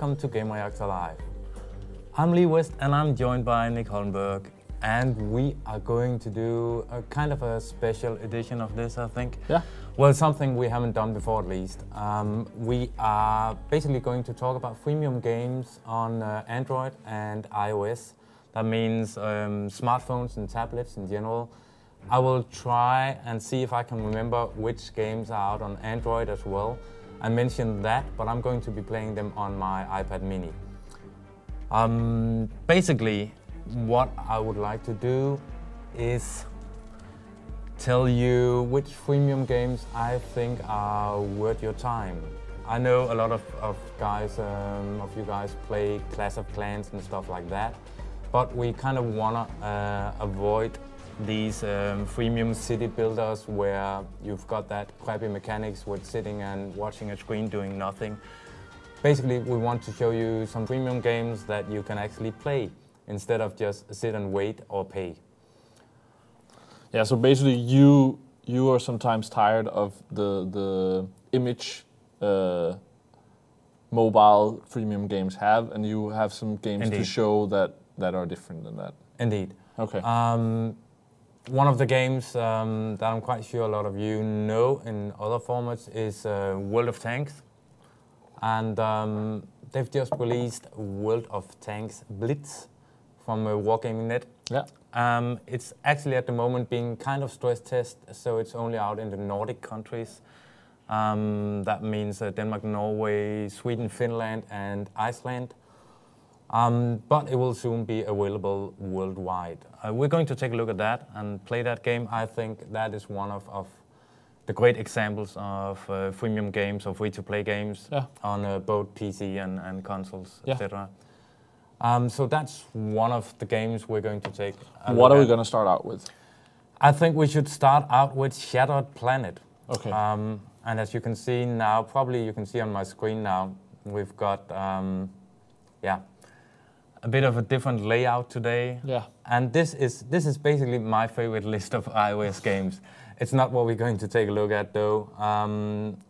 welcome to Gamereactor Live. I'm Lee West and I'm joined by Nick Holmberg, and we are going to do a kind of a special edition of this, I think. Yeah. Well, something we haven't done before at least. We are basically going to talk about freemium games on Android and iOS. That means smartphones and tablets in general. I will try and see if I can remember which games are out on Android as well. I mentioned that, but I'm going to be playing them on my iPad mini. Basically, what I would like to do is tell you which freemium games I think are worth your time. I know a lot of you guys play Clash of Clans and stuff like that, but we kind of wanna avoid these freemium city builders where you've got that crappy mechanics with sitting and watching a screen doing nothing. Basically, we want to show you some freemium games that you can actually play instead of just sit and wait or pay. Yeah, so basically you are sometimes tired of the image mobile freemium games have, and you have some games Indeed. to show that are different than that. Indeed. Okay. One of the games that I'm quite sure a lot of you know in other formats is World of Tanks. And they've just released World of Tanks Blitz from Wargaming.net. Yeah. It's actually at the moment being kind of stress test, so it's only out in the Nordic countries. That means Denmark, Norway, Sweden, Finland and Iceland. But it will soon be available worldwide. We're going to take a look at that and play that game. I think that is one of the great examples of freemium games or free-to-play games on both PC and consoles, etc. So that's one of the games we're going to take a look What are we at. going to start out with? I think we should start out with Shattered Planet. Okay. And as you can see now, probably you can see on my screen now, we've got a bit of a different layout today. Yeah. And this is basically my favorite list of iOS games. It's not what we're going to take a look at though.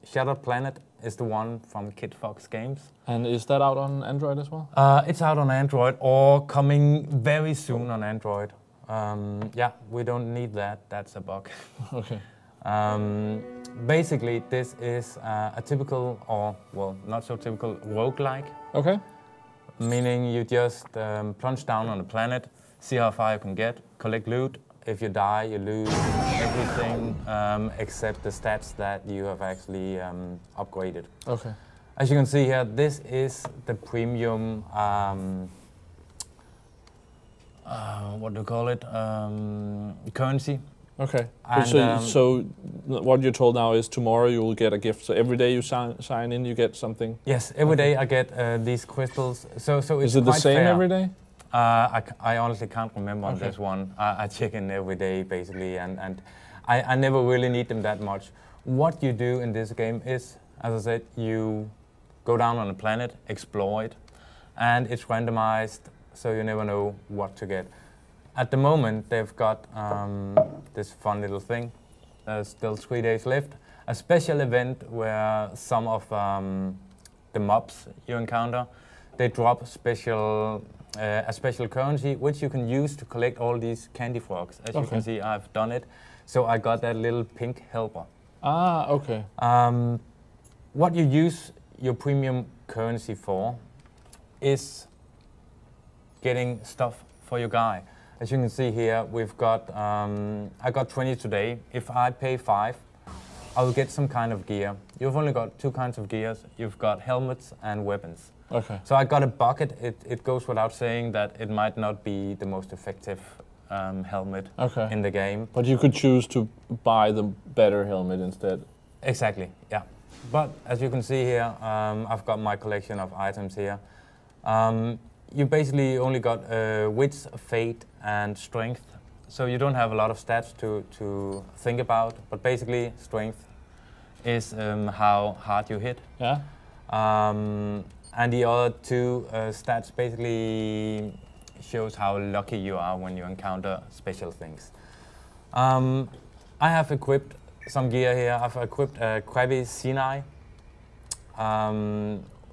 Shattered Planet is the one from Kid Fox Games. And is that out on Android as well? It's out on Android or coming very soon on Android. Yeah, we don't need that. That's a bug. Okay. Basically, this is a typical, or well, not so typical, roguelike. Okay. Meaning you just plunge down on a planet, see how far you can get, collect loot. If you die, you lose everything except the stats that you have actually upgraded. Okay. As you can see here, this is the premium, what do you call it, currency. Okay. And, so what you're told now is tomorrow you will get a gift. So every day you sign in, you get something? Yes, every day I get these crystals. So it's Is it the quite same fair. every day? I honestly can't remember on this one. I check in every day basically, and I never really need them that much. What you do in this game is, as I said, you go down on a planet, explore it, and it's randomized, so you never know what to get. At the moment, they've got this fun little thing. There's still 3 days left. A special event where some of the mobs you encounter, they drop a special currency which you can use to collect all these candy frogs. As you can see, I've done it. So I got that little pink helper. Ah, okay. What you use your premium currency for is getting stuff for your guy. As you can see here, we've got, I got 20 today. If I pay 5, I will get some kind of gear. You've only got 2 kinds of gears. You've got helmets and weapons. Okay. So I got a bucket. It goes without saying that it might not be the most effective helmet in the game. But you could choose to buy the better helmet instead. Exactly, yeah. But as you can see here, I've got my collection of items here. You basically only got wits, fate, and strength. So you don't have a lot of stats to think about. But basically, strength is how hard you hit. Yeah. And the other 2 stats basically shows how lucky you are when you encounter special things. I have equipped some gear here. I've equipped a Krabby Sinai,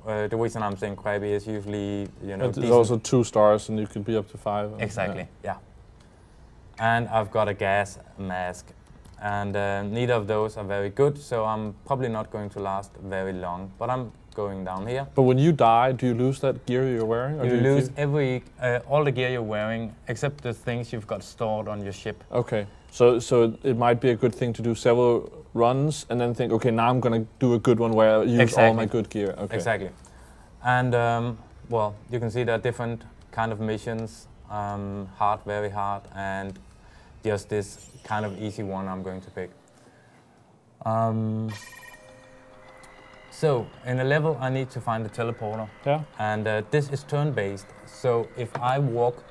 the reason I'm saying crabby is usually, you know, There's also 2 stars, and you can be up to 5. Exactly, yeah. And I've got a gas mask, and neither of those are very good, so I'm probably not going to last very long. But I'm going down here. But when you die, do you lose that gear you're wearing? Or you lose all the gear you're wearing, except the things you've got stored on your ship. Okay, so it might be a good thing to do several runs and then think, okay, now I'm going to do a good one where I use all my good gear. Okay. Exactly. And well, you can see there are different kind of missions, hard, very hard, and just this kind of easy one I'm going to pick. So in a level I need to find a teleporter. Yeah. And this is turn-based, so if I walk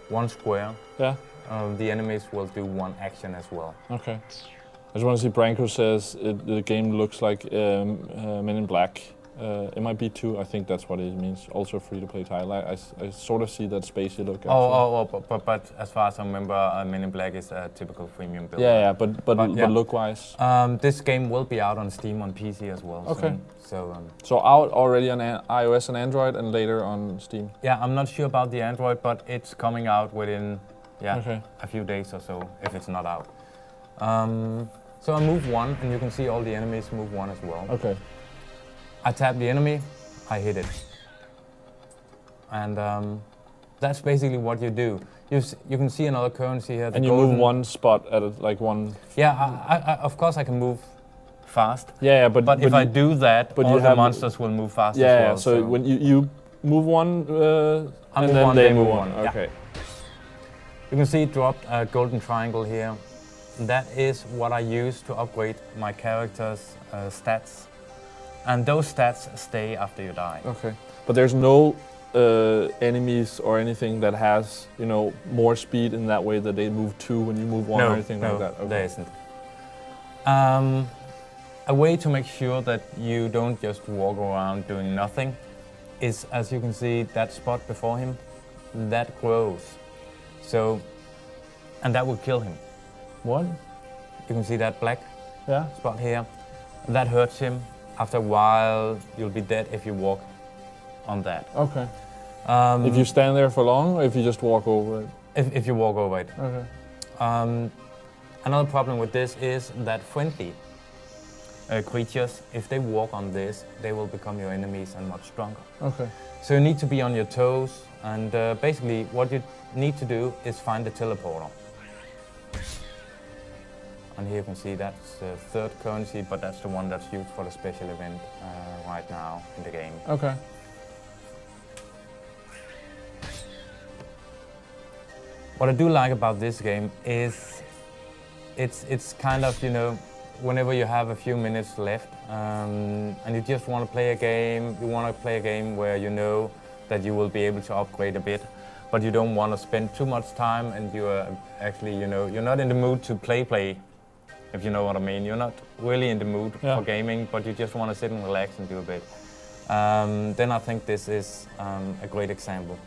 1 square, yeah, the enemies will do 1 action as well. Okay. I just want to see, Branko says the game looks like Men in Black. It might be 2, I think that's what it means. Also free-to-play title. I sort of see that spacey look. But as far as I remember, Men in Black is a typical freemium build. Yeah, but look-wise? This game will be out on Steam on PC as well. Okay. Soon. So out already on iOS and Android, and later on Steam? Yeah, I'm not sure about the Android, but it's coming out within a few days or so, if it's not out. So I move 1, and you can see all the enemies move 1 as well. Okay. I tap the enemy, I hit it. And that's basically what you do. You can see another currency here. And you move 1 spot at like 1... Yeah, I of course I can move fast. Yeah, but if I do that, all the monsters will move fast as well. Yeah, so when you move 1, and then they move 1. Okay. Yeah. You can see it dropped a golden triangle here. That is what I use to upgrade my character's stats. And those stats stay after you die. Okay. But there's no enemies or anything that has, you know, more speed in that way that they move 2 when you move 1 or anything like that? Okay. There isn't. A way to make sure that you don't just walk around doing nothing is, as you can see, that spot before him, that grows. So, and that will kill him. What? You can see that black spot here. That hurts him. After a while, you'll be dead if you walk on that. Okay. If you stand there for long, or if you just walk over it? If you walk over it. Okay. Another problem with this is that friendly creatures, if they walk on this, they will become your enemies and much stronger. Okay. So you need to be on your toes, and basically what you need to do is find the teleporter. And here you can see that's the 3rd currency, but that's the one that's used for the special event right now in the game. Okay. What I do like about this game is it's kind of, you know, whenever you have a few minutes left and you just want to play a game, you want to play a game where you know that you will be able to upgrade a bit, but you don't want to spend too much time, and you are actually, you know, you're not in the mood to play. If you know what I mean. You're not really in the mood for gaming, but you just want to sit and relax and do a bit. Then I think this is a great example.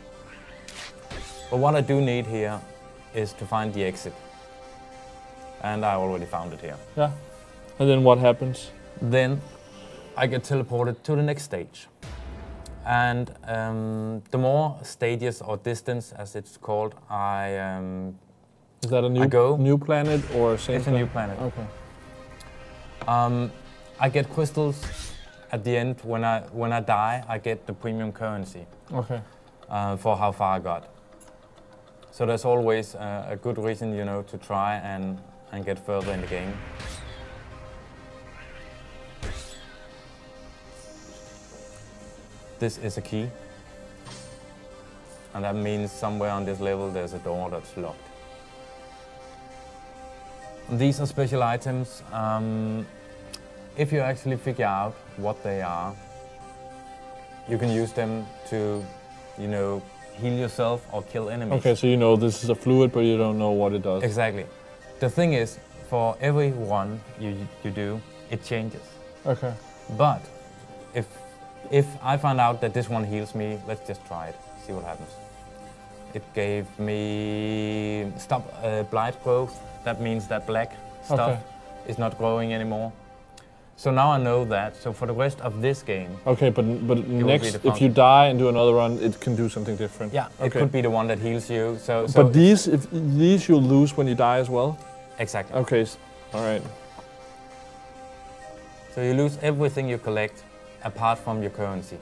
But what I do need here is to find the exit. And I already found it here. Yeah. And then what happens? Then I get teleported to the next stage. And the more stages or distance, as it's called, is that a new planet or same It's a new planet. Okay. I get crystals at the end. When I die, I get the premium currency. Okay. For how far I got. So there's always a good reason, you know, to try and get further in the game. This is a key. And that means somewhere on this level there's a door that's locked. These are special items. If you actually figure out what they are, you can use them to, you know, heal yourself or kill enemies. Okay, so you know this is a fluid, but you don't know what it does. Exactly. The thing is, for every one you do, it changes. Okay. But if I find out that this one heals me, let's just try it, see what happens. It gave me blight growth. That means that black stuff is not growing anymore. So now I know that. So for the rest of this game, Okay, but next, if you die and do another run, it can do something different. yeah, it could be the one that heals you. So but these you'll lose when you die as well. Exactly. Okay, all right. So you lose everything you collect, apart from your currency.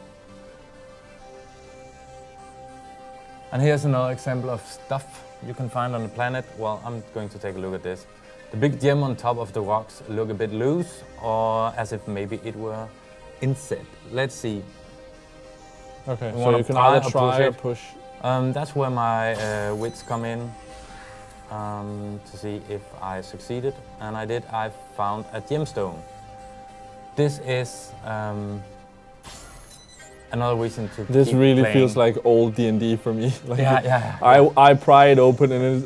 And here's another example of stuff you can find on the planet. Well, I'm going to take a look at this. The big gem on top of the rocks look a bit loose, or as if maybe it were inset. Let's see. Okay, so you can either try or push. That's where my wits come in, to see if I succeeded. And I did. I found a gemstone. This is another reason to This keep really playing. feels like old D&D for me. Like Yeah. I pry it open and it's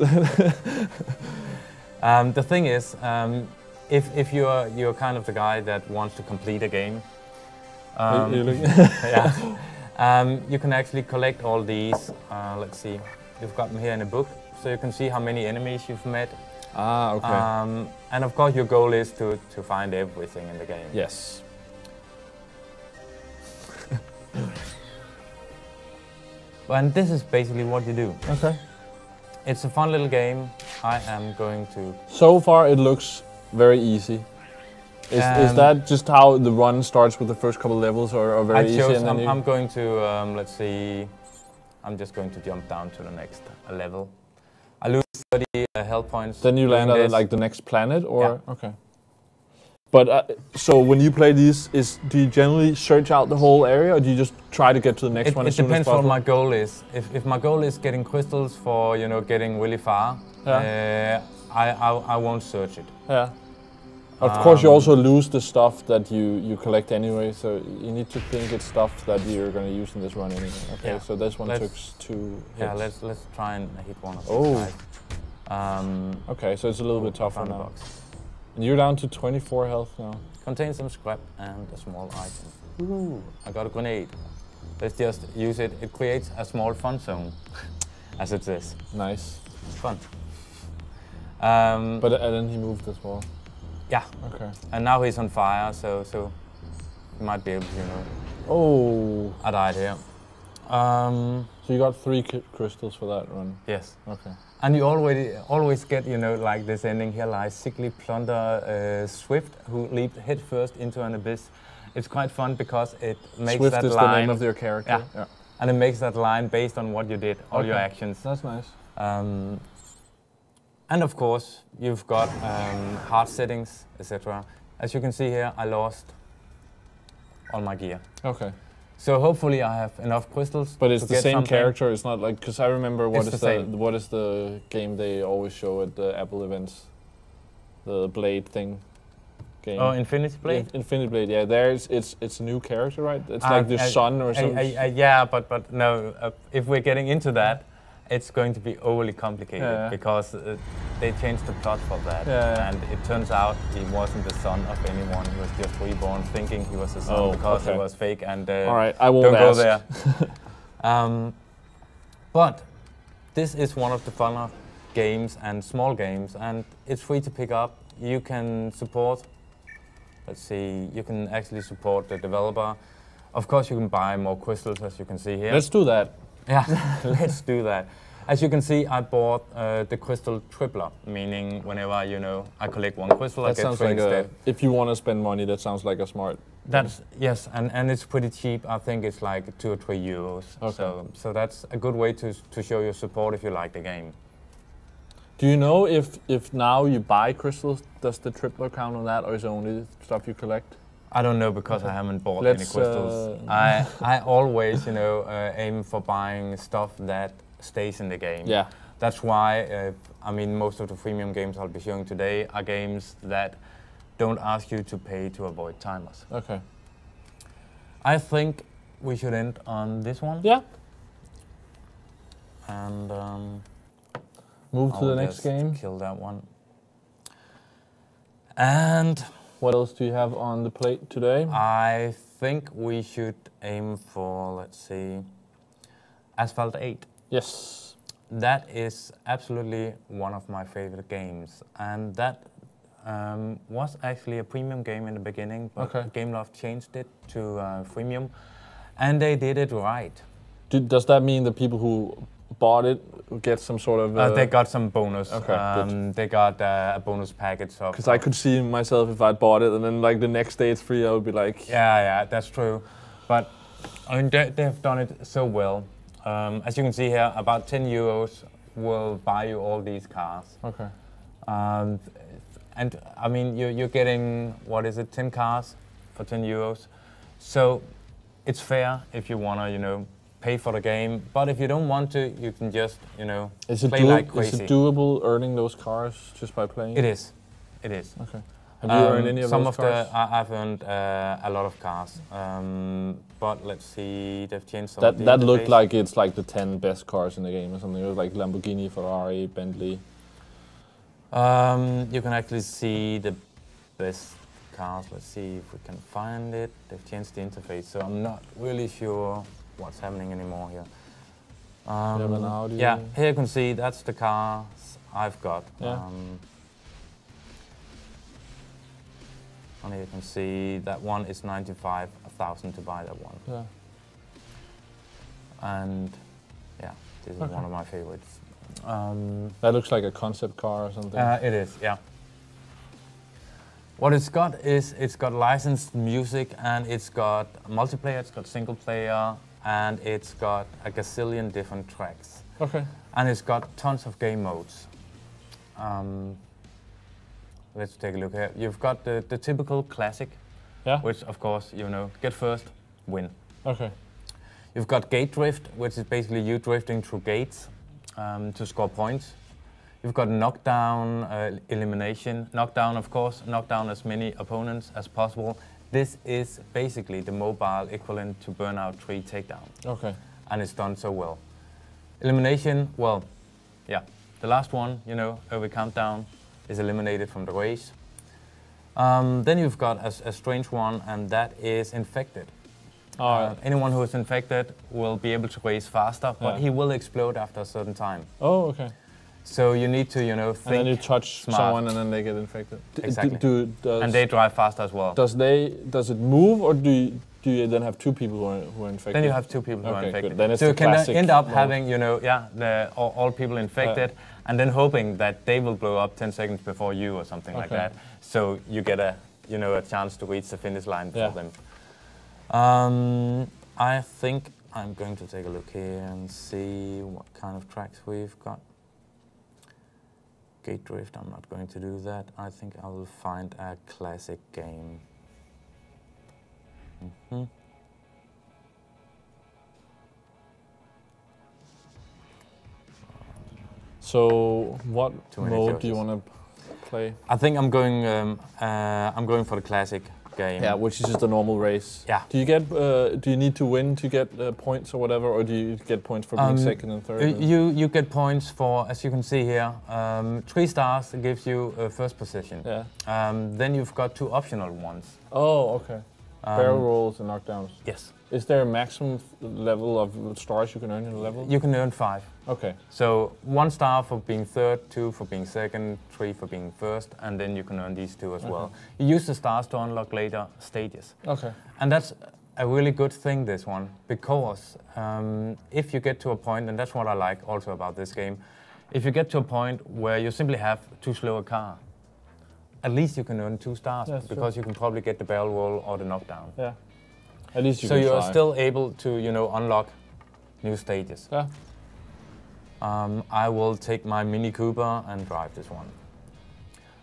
the thing is, if you're kind of the guy that wants to complete a game, you can actually collect all these. Let's see, you've got them here in a book, so you can see how many enemies you've met. Ah, okay. And of course, your goal is to find everything in the game. Yes. And this is basically what you do. Okay. It's a fun little game. I am going to... So far it looks very easy. Is that just how the run starts with the first couple levels, or very easy? And then I'm going to, let's see, I'm just going to jump down to the next level. I lose 30 health points. Then you land at like the next planet, or? Yeah. Okay. But so when you play these, do you generally search out the whole area, or do you just try to get to the next one as soon as possible? It depends what my goal is. If my goal is getting crystals for, you know, getting really far, I won't search it. Yeah. Of course, you also lose the stuff that you collect anyway, so you need to think it's stuff that you're going to use in this run anyway. Okay, so this one took 2 hits. Yeah, let's try and hit one of these guys. Okay, so it's a little bit tougher now. And you're down to 24 health now. Contains some scrap and a small item. Ooh, I got a grenade. Let's just use it. It creates a small fun zone, as it says. Nice. It's fun. But then he moved as well. Yeah. Okay. And now he's on fire, so he might be able to, you know. Oh. I died here. So you got 3 crystals for that run? Yes. Okay. And you always get, you know, like this ending here, like sickly plunder Swift, who leaped headfirst into an abyss. It's quite fun because it makes Swift that is line. the name of your character. Yeah. And it makes that line based on what you did, all your actions. That's nice. And of course, you've got hard settings, etc. As you can see here, I lost all my gear. Okay. So hopefully I have enough crystals. But it's to the get same something. character. It's not like, because I remember what It's is the game they always show at the Apple events, the Blade thing. Game. Oh, Infinity Blade. Infinity Blade. Yeah, it's a new character, right? It's like the sun or something. Yeah, but no. If we're getting into that, it's going to be overly complicated because they changed the plot for that, and it turns out he wasn't the son of anyone. He was just reborn, thinking he was the son because he was fake. And all right, I won't don't ask. go there. But this is one of the funner games and small games, and it's free to pick up. You can support. Let's see. You can actually support the developer. Of course, you can buy more crystals, as you can see here. Let's do that. Yeah, let's do that. As you can see, I bought the crystal tripler, meaning whenever I collect one crystal, I get 3 instead. If you want to spend money, that sounds like a smart. Yes, and it's pretty cheap. I think it's like 2 or 3 euros. Okay. So that's a good way to show your support if you like the game. Do you know if now you buy crystals, does the tripler count on that, or is it only stuff you collect? I don't know because I haven't bought any crystals. I always, aim for buying stuff that stays in the game. Yeah. That's why, I mean, most of the freemium games I'll be showing today are games that don't ask you to pay to avoid timers. Okay. I think we should end on this one. Yeah. And move to the next game. Kill that one. And what else do you have on the plate today? I think we should aim for, let's see, Asphalt 8. Yes. That is absolutely one of my favorite games. And that was actually a premium game in the beginning, but Gameloft changed it to freemium, and they did it right. Does that mean the people who bought it get some sort of... they got some bonus. Okay, they got a bonus package. Because I could see myself if I bought it and then like the next day it's free, I would be like... Yeah, that's true. But I mean, they've done it so well. As you can see here, about 10 euros will buy you all these cars. Okay. And I mean, you're getting, what is it, 10 cars for 10 euros. So it's fair if you want to, pay for the game. But if you don't want to, you can just, play like crazy. Is it doable earning those cars just by playing? It is. It is. Okay. Have you earned any of those cars? I've earned a lot of cars. But let's see, they've changed some that of the That interface. looked like it's like the 10 best cars in the game or something. It was like Lamborghini, Ferrari, Bentley. You can actually see the best cars. Let's see if we can find it. They've changed the interface, so I'm not really sure what's happening anymore here. Yeah, here you can see that's the cars I've got. Yeah. And you can see that one is 95,000 to buy that one. Yeah. And yeah, this is one of my favorites. That looks like a concept car or something. It is, yeah. What it's got is it's got licensed music, and it's got multiplayer, it's got single player, and it's got a gazillion different tracks. Okay. And it's got tons of game modes. Let's take a look here. You've got the typical classic, which of course, get first, win. Okay. You've got gate drift, which is basically you drifting through gates to score points. You've got knockdown, elimination. Knockdown, of course, knock down as many opponents as possible. This is basically the mobile equivalent to Burnout 3 Takedown. Okay. And it's done so well. Elimination, well, yeah, the last one, every countdown is eliminated from the race. Then you've got a strange one, and that is infected. Anyone who is infected will be able to race faster, but he will explode after a certain time. Oh, okay. So you need to, think and then you touch smart. someone and then they get infected. Exactly. And they drive faster as well. Does it move, or do you then have two people who are infected? Then you have two people who are infected. Good. Then it's so the you can classic end up mode. having, all people infected, and then hoping that they will blow up 10 seconds before you or something like that. So you get a chance to reach the finish line for them. I think I'm going to take a look here and see what kind of tracks we've got. Gate drift, I'm not going to do that. I think I will find a classic game. So what mode do you want to play? I think I'm going for the classic game. Yeah, which is just a normal race. Yeah. Do you need to win to get points or whatever, or do you get points for being second and third? You get points for, as you can see here, 3 stars gives you first position. Yeah. Then you've got 2 optional ones. Oh, okay. Barrel rolls and knockdowns. Yes. Is there a maximum level of stars you can earn in a level? You can earn 5. Okay. So 1 star for being third, 2 for being second, 3 for being first, and then you can earn these 2 as well. You use the stars to unlock later stages. Okay. And that's a really good thing, this one, because if you get to a point, and that's what I like also about this game, if you get to a point where you simply have too slow a car, at least you can earn 2 stars, because you can probably get the barrel roll or the knockdown. Yeah. At least you so can you're try. still able to, unlock new stages. Yeah. I will take my Mini Cooper and drive this one.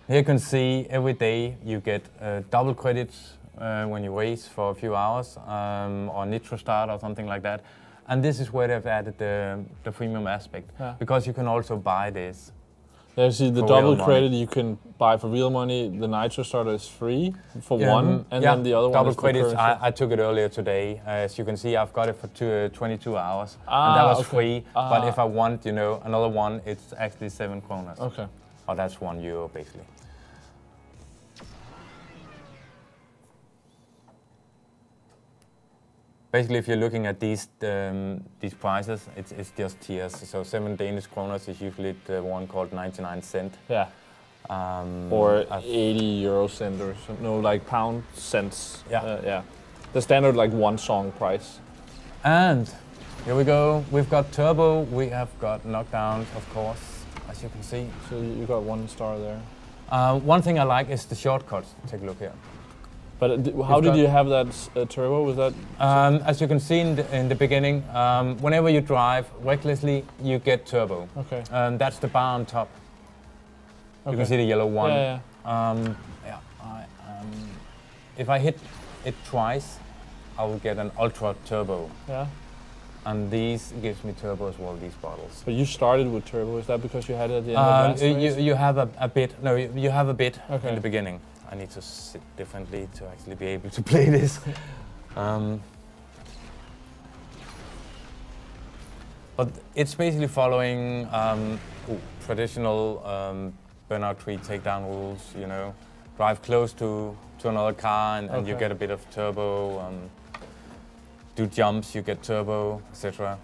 Here you can see every day you get double credits when you race for a few hours, or Nitro Start or something like that. And this is where they've added the freemium aspect, because you can also buy this. Yeah, see, the double credit you can buy for real money. The Nitro Starter is free for one, and then the other double one is credits. I took it earlier today. As you can see, I've got it for 22 hours, and that was free. But if I want, another one, it's actually 7 kroner. Okay. Or that's €1 basically. Basically, if you're looking at these prices, it's just tiers. So 7 Danish kroner is usually the one called 99 cent. Yeah. Or 80 euro cent or something. No, like pound cents. Yeah. Yeah. The standard like one song price. And here we go. We've got turbo. We have got knockdowns, of course, as you can see. So you got 1 star there. One thing I like is the shortcuts. Take a look here. But how did you have that turbo? Was that? As you can see in the beginning, whenever you drive recklessly, you get turbo. Okay. That's the bar on top. Okay. You can see the yellow one. Yeah. If I hit it twice, I will get an ultra turbo. Yeah. And these gives me turbo as well, these bottles. But you started with turbo. Is that because you had it at the end of last race? You have a bit. No, you have a bit Okay. in the beginning. I need to sit differently to actually be able to play this. But it's basically following traditional burnout tree takedown rules. You know, drive close to another car and you get a bit of turbo. Do jumps, you get turbo, etc.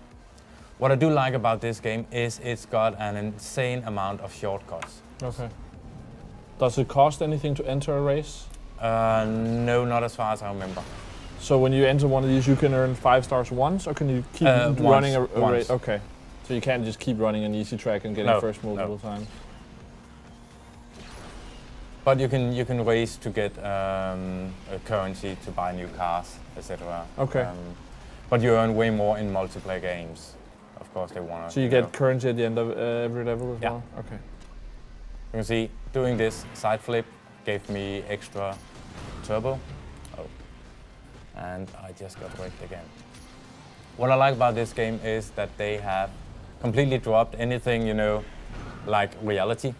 What I do like about this game is it's got an insane amount of shortcuts. Okay. Does it cost anything to enter a race? No, not as far as I remember. So when you enter one of these, you can earn 5 stars once, or can you keep running a race? Okay. So you can't just keep running an easy track and getting first multiple times. But you can race to get a currency to buy new cars, etc. Okay. But you earn way more in multiplayer games. Of course, they want to. So you get currency at the end of every level as Yeah. well? Okay. You can see doing this side flip gave me extra turbo. Oh. And I just got wrecked again. What I like about this game is that they have completely dropped anything, you know, like reality.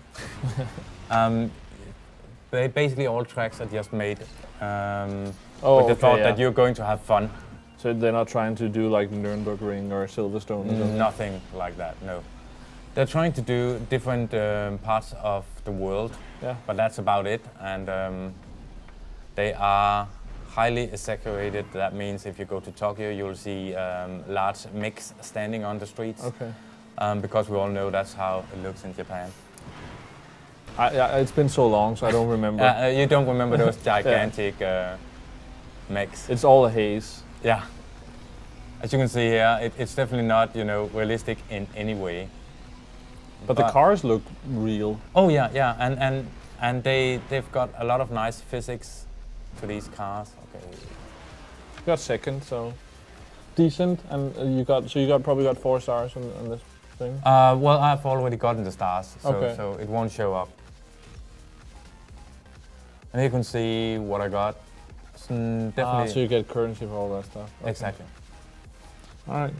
Basically all tracks are just made with the thought that you're going to have fun. So they're not trying to do like Nürburgring or Silverstone or something? Nothing like that, no. They're trying to do different parts of the world, but that's about it. And they are highly exaggerated. That means if you go to Tokyo, you'll see large mechs standing on the streets. Okay. Because we all know that's how it looks in Japan. It's been so long, so I don't remember. You don't remember those gigantic mechs? It's all a haze. Yeah. As you can see here, it's definitely not, you know, realistic in any way. But the cars look real. Oh yeah, yeah, and they've got a lot of nice physics to these cars. Okay. You got second, so decent, and you probably got 4 stars on this thing. Well, I've already gotten the stars, so it won't show up. And you can see what I got. Definitely. So you get currency for all that stuff. Okay. Exactly. All right.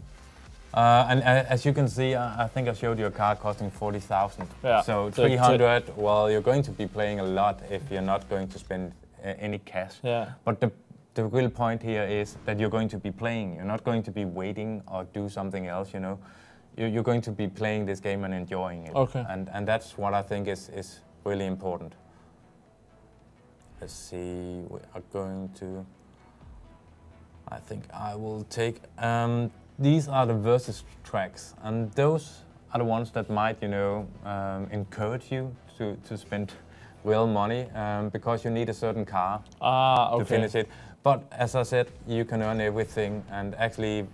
And as you can see, I think I showed you a car costing 40,000. Yeah. So 300. Well, you're going to be playing a lot if you're not going to spend any cash. Yeah. But the real point here is that you're going to be playing. You're not going to be waiting or do something else. You know, you're going to be playing this game and enjoying it. Okay. And that's what I think is really important. Let's see. We are going to. I think I will take. These are the versus tracks, and those are the ones that might, you know, encourage you to spend real money because you need a certain car to finish it. But as I said, you can earn everything. And actually,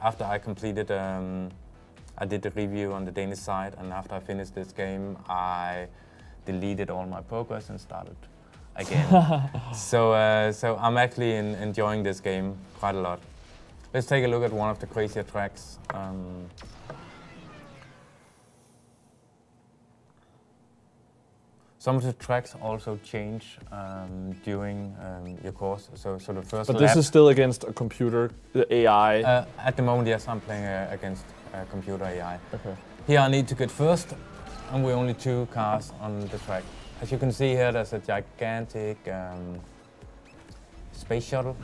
after I completed, I did the review on the Danish side, and after I finished this game, I deleted all my progress and started again. So I'm actually enjoying this game quite a lot. Let's take a look at one of the crazier tracks. Some of the tracks also change during your course. So the first But lap, this is still against a computer, the AI? at the moment, yes, I'm playing against computer AI. Okay. Here I need to get first, and we're only 2 cars on the track. As you can see here, there's a gigantic space shuttle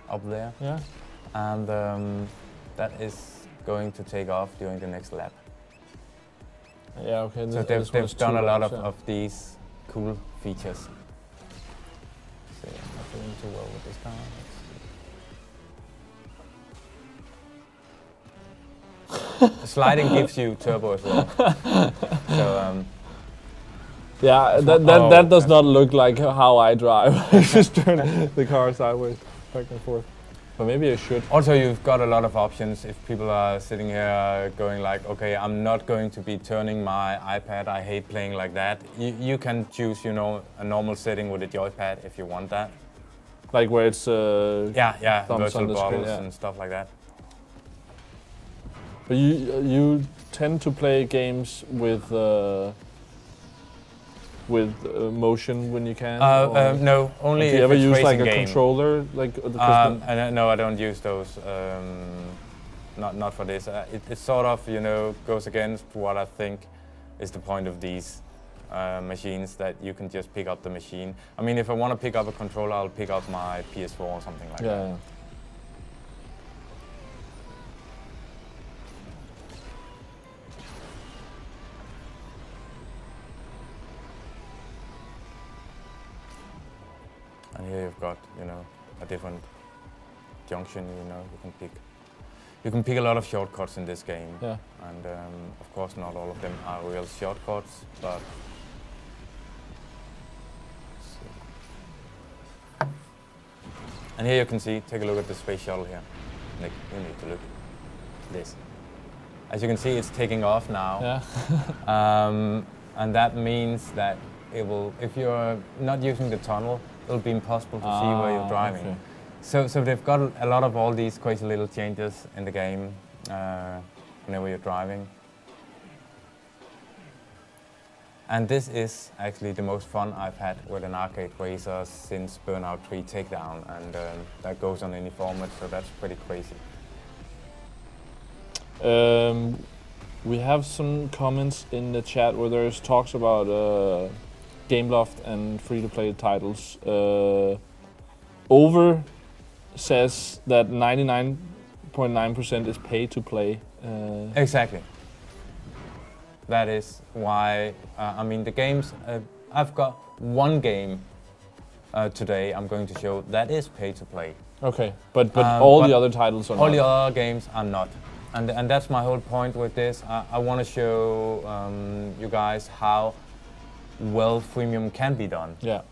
up there. Yeah. And that is going to take off during the next lap. Yeah, okay. So they've done a lot of these cool features. See, I'm not doing too well with this car. Sliding gives you turbo as well. So Yeah, that does not look like how I drive. I just turn the car sideways, back and forth. But maybe I should. Also, you've got a lot of options. If people are sitting here going like, okay, I'm not going to be turning my iPad, I hate playing like that. You can choose, you know, a normal setting with a joypad if you want that. Like where it's yeah, virtual bottles screen, yeah. and stuff like that. But you tend to play games with motion when you can? No, only do you if ever it's use like a game. controller? Like no, I don't use those. Not for this. It sort of, you know, goes against what I think is the point of these machines, that you can just pick up the machine. I mean, if I want to pick up a controller, I'll pick up my PS4 or something like that. Yeah. And here you've got, you know, a different junction. You know, you can pick a lot of shortcuts in this game. Yeah. And of course, not all of them are real shortcuts, but. And here you can see, take a look at the space shuttle here. Nick, you need to look at this. As you can see, it's taking off now. Yeah. And that means that it will, if you're not using the tunnel, it'll be impossible to see where you're driving. Okay. So they've got a lot of all these crazy little changes in the game whenever you're driving. And this is actually the most fun I've had with an arcade racer since Burnout 3 Takedown, and that goes on any format, so that's pretty crazy. We have some comments in the chat where there's talks about Gameloft and free-to-play titles. Over says that 99.9% is pay-to-play. Exactly. That is why, I mean, the games, I've got one game today I'm going to show that is pay-to-play. Okay, but all the other titles are not? All the other games are not. And that's my whole point with this. I want to show you guys how well freemium can be done. Yeah.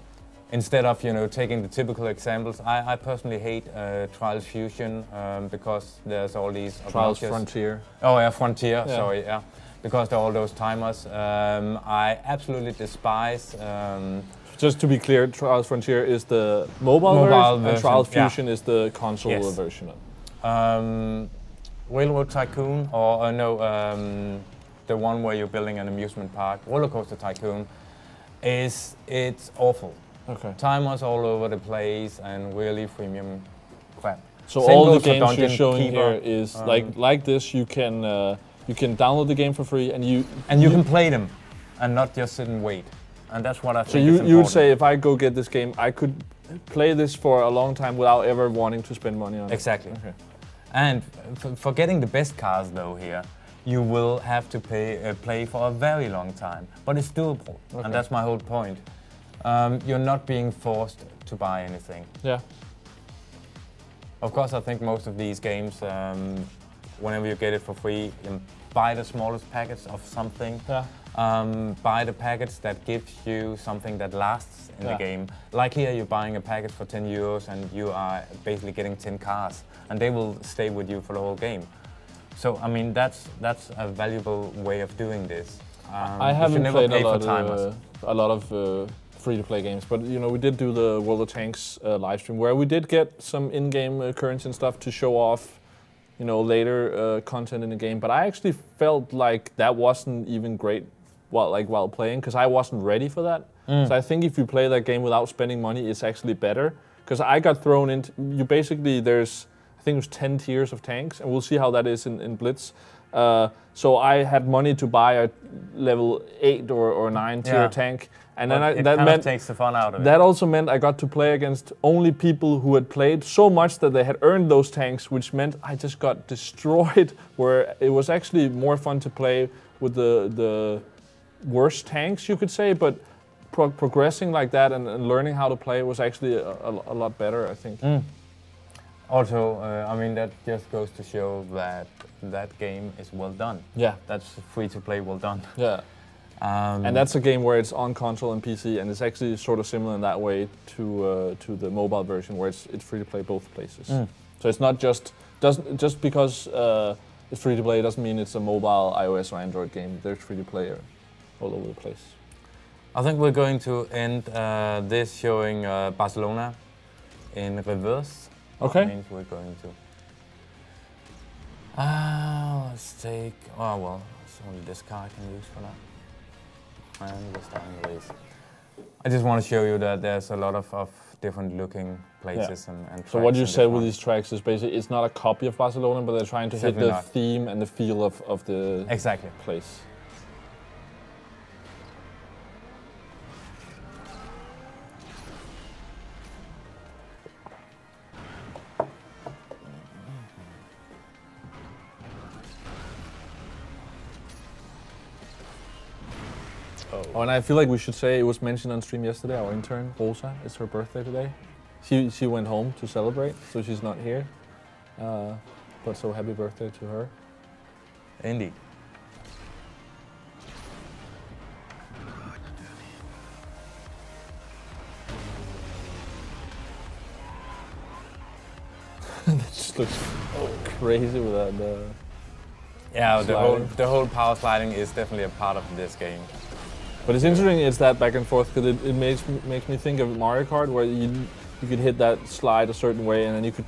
Instead of, you know, taking the typical examples, I personally hate Trials Fusion because there's all these Trials Frontier. Oh yeah, Frontier. Yeah. Sorry, yeah, because there are all those timers. I absolutely despise. Just to be clear, Trials Frontier is the mobile version, and Trials Fusion is the console version. Railroad Tycoon, or no, the one where you're building an amusement park, Roller Coaster Tycoon, it's awful. Okay. Timers all over the place and really freemium crap. So Same all the goes for games you're Dungeon showing Keeper. here is like this. You can download the game for free, and you can play them, and not just sit and wait. And that's what I think. So you would say, if I go get this game, I could play this for a long time without ever wanting to spend money on it. Exactly. Okay. And for getting the best cars though here, you will have to play for a very long time, but it's doable. Okay. And that's my whole point. You're not being forced to buy anything. Yeah. Of course, I think most of these games, whenever you get it for free, you buy the smallest package of something. Yeah. Buy the package that gives you something that lasts in the game. Like here, you're buying a package for 10 euros and you are basically getting 10 cars, and they will stay with you for the whole game. So, I mean, that's a valuable way of doing this. I haven't played a lot of free-to-play games, but you know, we did do the World of Tanks live stream where we did get some in-game currency and stuff to show off, you know, later content in the game. But I actually felt like that wasn't even great while playing, because I wasn't ready for that. So I think if you play that game without spending money, it's actually better. Because I got thrown into, there's, I think it was 10 tiers of tanks, and we'll see how that is in Blitz. So I had money to buy a level 8 or 9 tier tank, and then that meant takes the fun out of it. That also meant I got to play against only people who had played so much that they had earned those tanks, which meant I just got destroyed. Where it was actually more fun to play with the worst tanks, you could say, but progressing like that and learning how to play was actually a lot better, I think. Also, I mean, that just goes to show that that game is well done. Yeah. That's free to play well done. Yeah. And that's a game where it's on console and PC, and it's actually sort of similar in that way to the mobile version, where it's free to play both places. So it's not just because it's free to play doesn't mean it's a mobile, iOS or Android game. There's free to play all over the place. I think we're going to end this showing Barcelona in reverse. Okay. That means we're going to. Let's take. Oh well, it's only this car I can use for that. And we're starting the race. I just want to show you that there's a lot of different looking places and so what you said with these tracks is basically it's not a copy of Barcelona, but they're trying to hit the theme and the feel of the place. Oh, and I feel like we should say it was mentioned on stream yesterday. Our intern Rosa, it's her birthday today. She went home to celebrate, so she's not here. But so happy birthday to her. Indeed. That just looks crazy with that. Yeah, the whole power sliding is definitely a part of this game. But it's interesting, it's that back and forth, because it makes me think of Mario Kart, where you could hit that slide a certain way, and then you could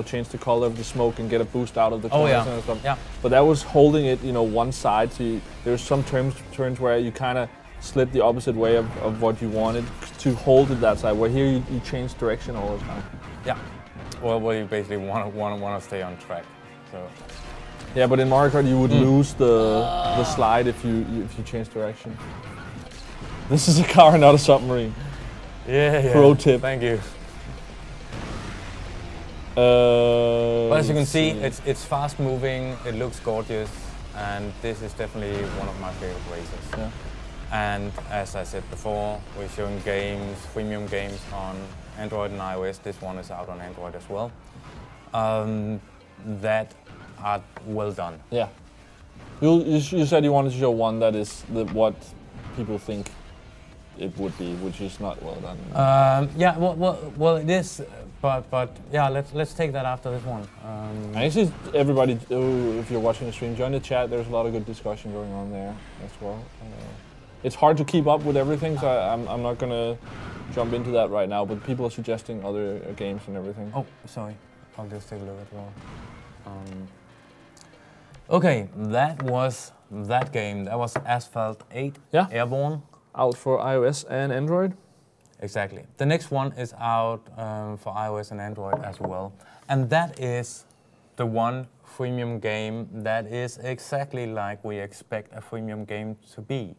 change the color of the smoke and get a boost out of the corners and stuff. Yeah. But that was holding it, one side. So there's some turns where you kind of slid the opposite way of what you wanted to hold it that side. Where here you change direction all the time. Yeah. Well, you basically want to stay on track. So. Yeah, but in Mario Kart you would lose the slide if you change direction. This is a car, not a submarine. Yeah. Pro tip. Thank you. But as you can see, it's fast moving, it looks gorgeous, and this is definitely one of my favorite races. Yeah. And as I said before, we're showing games, freemium games on Android and iOS. This one is out on Android as well. That are well done. Yeah. You said you wanted to show one that is what people think it would be, which is not well done. Yeah, well, it is, but yeah, let's take that after this one. Actually, everybody, if you're watching the stream, join the chat. There's a lot of good discussion going on there as well. It's hard to keep up with everything, so I'm not gonna jump into that right now. But people are suggesting other games and everything. Oh, sorry, I'll just take a look at well. Okay, that was that game. That was Asphalt 8, Airborne. Out for iOS and Android? Exactly. The next one is out for iOS and Android as well. And that is the one freemium game that is exactly like we expect a freemium game to be.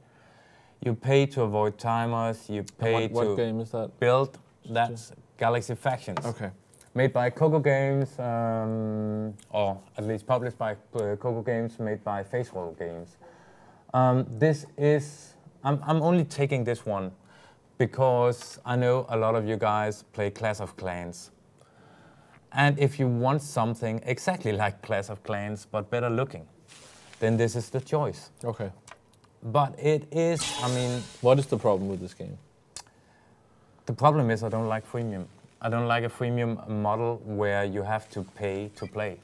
You pay to avoid timers, you pay what game is that? Build. That's Galaxy Factions. Okay. Made by Coco Games, or at least published by Coco Games, made by Face Roll Games. This is... I'm only taking this one because I know a lot of you guys play Clash of Clans. And if you want something exactly like Clash of Clans, but better looking, then this is the choice. Okay. But it is, I mean... What is the problem with this game? The problem is I don't like freemium. I don't like a freemium model where you have to pay to play.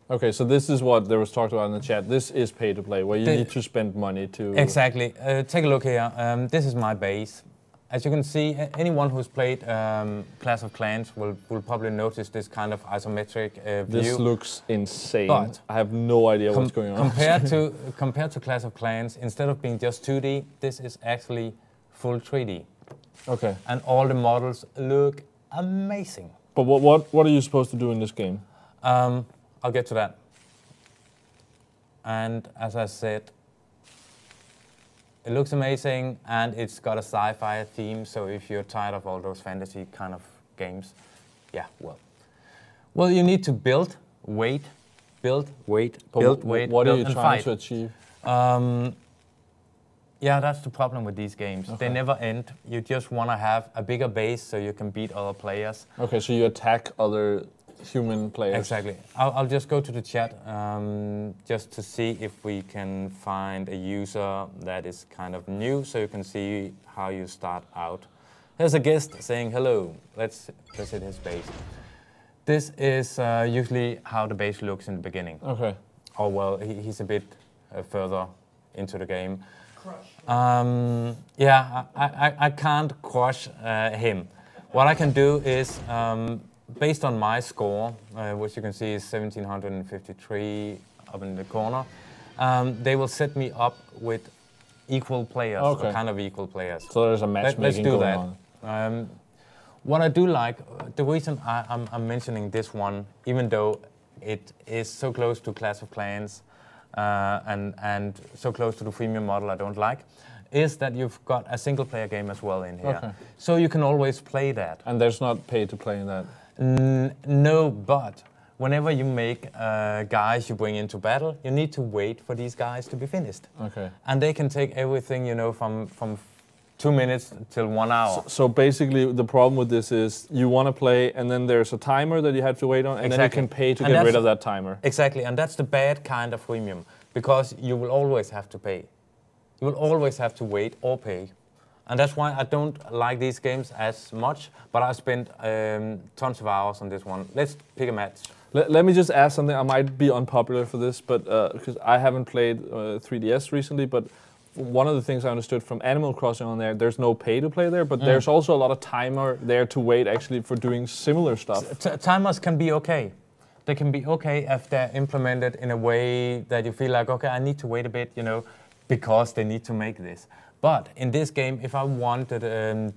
Okay, so this is what there was talked about in the chat. This is pay to play, where you need to spend money to... Exactly. Take a look here. This is my base. As you can see, anyone who's played Clash of Clans will probably notice this kind of isometric view. This looks insane. But I have no idea what's going on. Compared to Clash of Clans, instead of being just 2D, this is actually full 3D. Okay. And all the models look amazing. But what are you supposed to do in this game? I'll get to that. And as I said, it looks amazing and it's got a sci-fi theme, so if you're tired of all those fantasy kind of games, yeah, well, you need to build, wait, build, wait, build, wait, what build, are you and trying fight. to achieve? Yeah, that's the problem with these games. Okay. They never end. You just want to have a bigger base so you can beat other players. Okay, so you attack other human players. Exactly. I'll just go to the chat just to see if we can find a user that is kind of new, so you can see how you start out. There's a guest saying hello. Let's visit his base. This is usually how the base looks in the beginning. Okay. Oh well, he's a bit further into the game. Yeah, I can't crush him. What I can do is, based on my score, which you can see is 1753 up in the corner, they will set me up with equal players, or kind of equal players. So there's a matchmaking going on. What I do like, the reason I'm mentioning this one, even though it is so close to Clash of Clans and so close to the freemium model I don't like, is that you've got a single player game as well in here. Okay. So you can always play that. And there's not pay to play in that? No, but whenever you make guys you bring into battle, you need to wait for these guys to be finished. Okay. And they can take everything, you know, from 2 minutes till 1 hour. So basically the problem with this is you want to play and then there's a timer that you have to wait on and then you can pay to get rid of that timer. Exactly, and that's the bad kind of freemium, because you will always have to pay. You will always have to wait or pay. And that's why I don't like these games as much, but I spent tons of hours on this one. Let's pick a match. Let me just ask something. I might be unpopular for this, but because I haven't played 3DS recently, but one of the things I understood from Animal Crossing on there, there's no pay to play there, but there's also a lot of timer there to wait actually for doing similar stuff. Timers can be okay. They can be okay if they're implemented in a way that you feel like, okay, I need to wait a bit, you know, because they need to make this. But in this game, if I wanted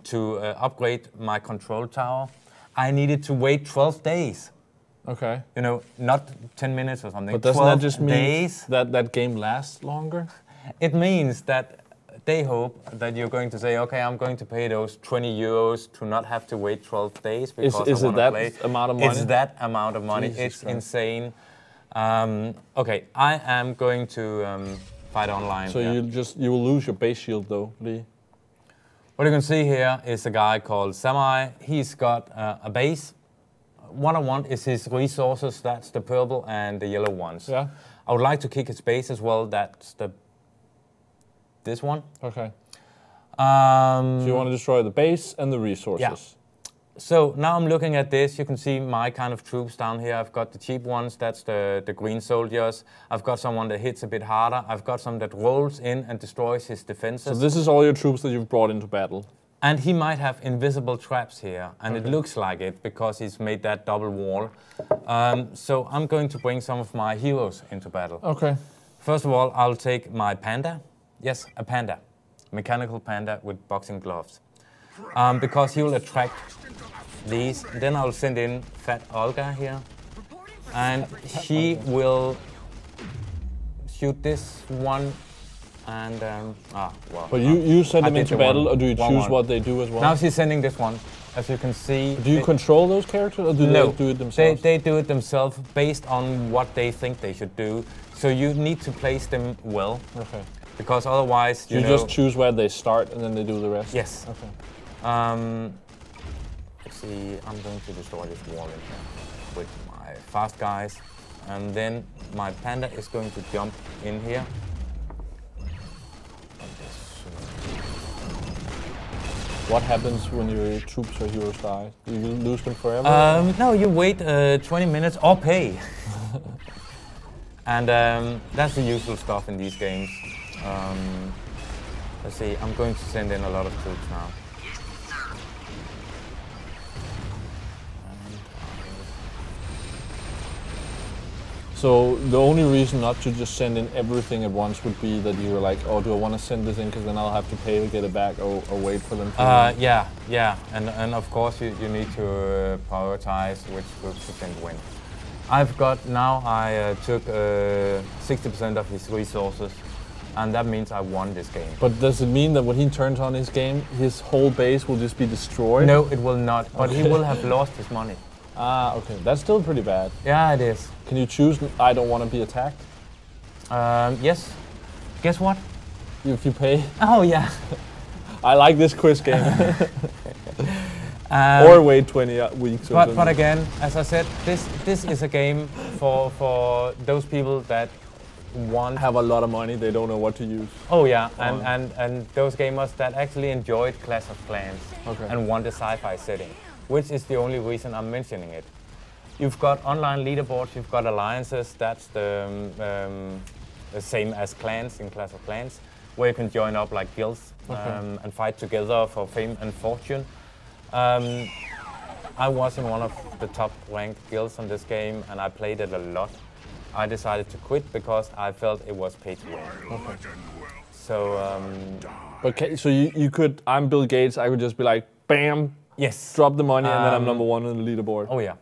to upgrade my control tower, I needed to wait 12 days. Okay. You know, not 10 minutes or something. But doesn't that just mean that game lasts longer? It means that they hope that you're going to say, okay, I'm going to pay those 20 euros to not have to wait 12 days because is I it that play. Amount of money? It's that amount of money. Jesus Christ. Insane. Okay, I am going to fight online. So you will lose your base shield though, Lee. What you can see here is a guy called Samurai. He's got a base. What I want is his resources. That's the purple and the yellow ones. Yeah. I would like to kick his base as well. That's this one. Okay. So you want to destroy the base and the resources. Yeah. So now I'm looking at this. You can see my kind of troops down here. I've got the cheap ones. That's the green soldiers. I've got someone that hits a bit harder. I've got some that rolls in and destroys his defenses. So this is all your troops that you've brought into battle. And he might have invisible traps here, and it looks like it because he's made that double wall. So I'm going to bring some of my heroes into battle. Okay. First of all, I'll take my panda. Yes, a panda. Mechanical panda with boxing gloves. Because he will attract these. Then I'll send in Fat Olga here. And he will shoot this one. And, well. But you send them into battle, or do you choose what they do as well? Now she's sending this one. As you can see. Do you control those characters, or do they do it themselves? They do it themselves based on what they think they should do. So you need to place them well. Okay. Because otherwise, you just choose where they start and then they do the rest? Yes. Okay. Let's see, I'm going to destroy this wall in here with my fast guys. And then my panda is going to jump in here. What happens when your troops or heroes die? Do you lose them forever? No, you wait 20 minutes or pay. And that's the usual stuff in these games. Let's see, I'm going to send in a lot of troops now. So the only reason not to just send in everything at once would be that you were like, oh, do I want to send this in because then I'll have to pay to get it back, or wait for them to yeah. And of course you need to prioritize which troops to send when. I've got now, I took 60% of his resources, and that means I won this game. But does it mean that when he turns on his game, his whole base will just be destroyed? No, it will not, but he will have lost his money. Ah, okay. That's still pretty bad. Yeah, it is. Can you choose, I don't want to be attacked? Yes. Guess what? If you pay? Oh, yeah. I like this quiz game. Or wait 20 weeks. But again, as I said, this is a game for those people that have a lot of money, they don't know what to use. Oh yeah, and those gamers that actually enjoyed Clash of Clans and want a sci-fi setting, which is the only reason I'm mentioning it. You've got online leaderboards, you've got alliances, that's the same as clans in Clash of Clans, where you can join up like guilds and fight together for fame and fortune. I was in one of the top ranked guilds on this game and I played it a lot. I decided to quit because I felt it was pay to win. So, so you could, I'm Bill Gates, I could just be like, bam, drop the money and then I'm number one on the leaderboard. Oh yeah.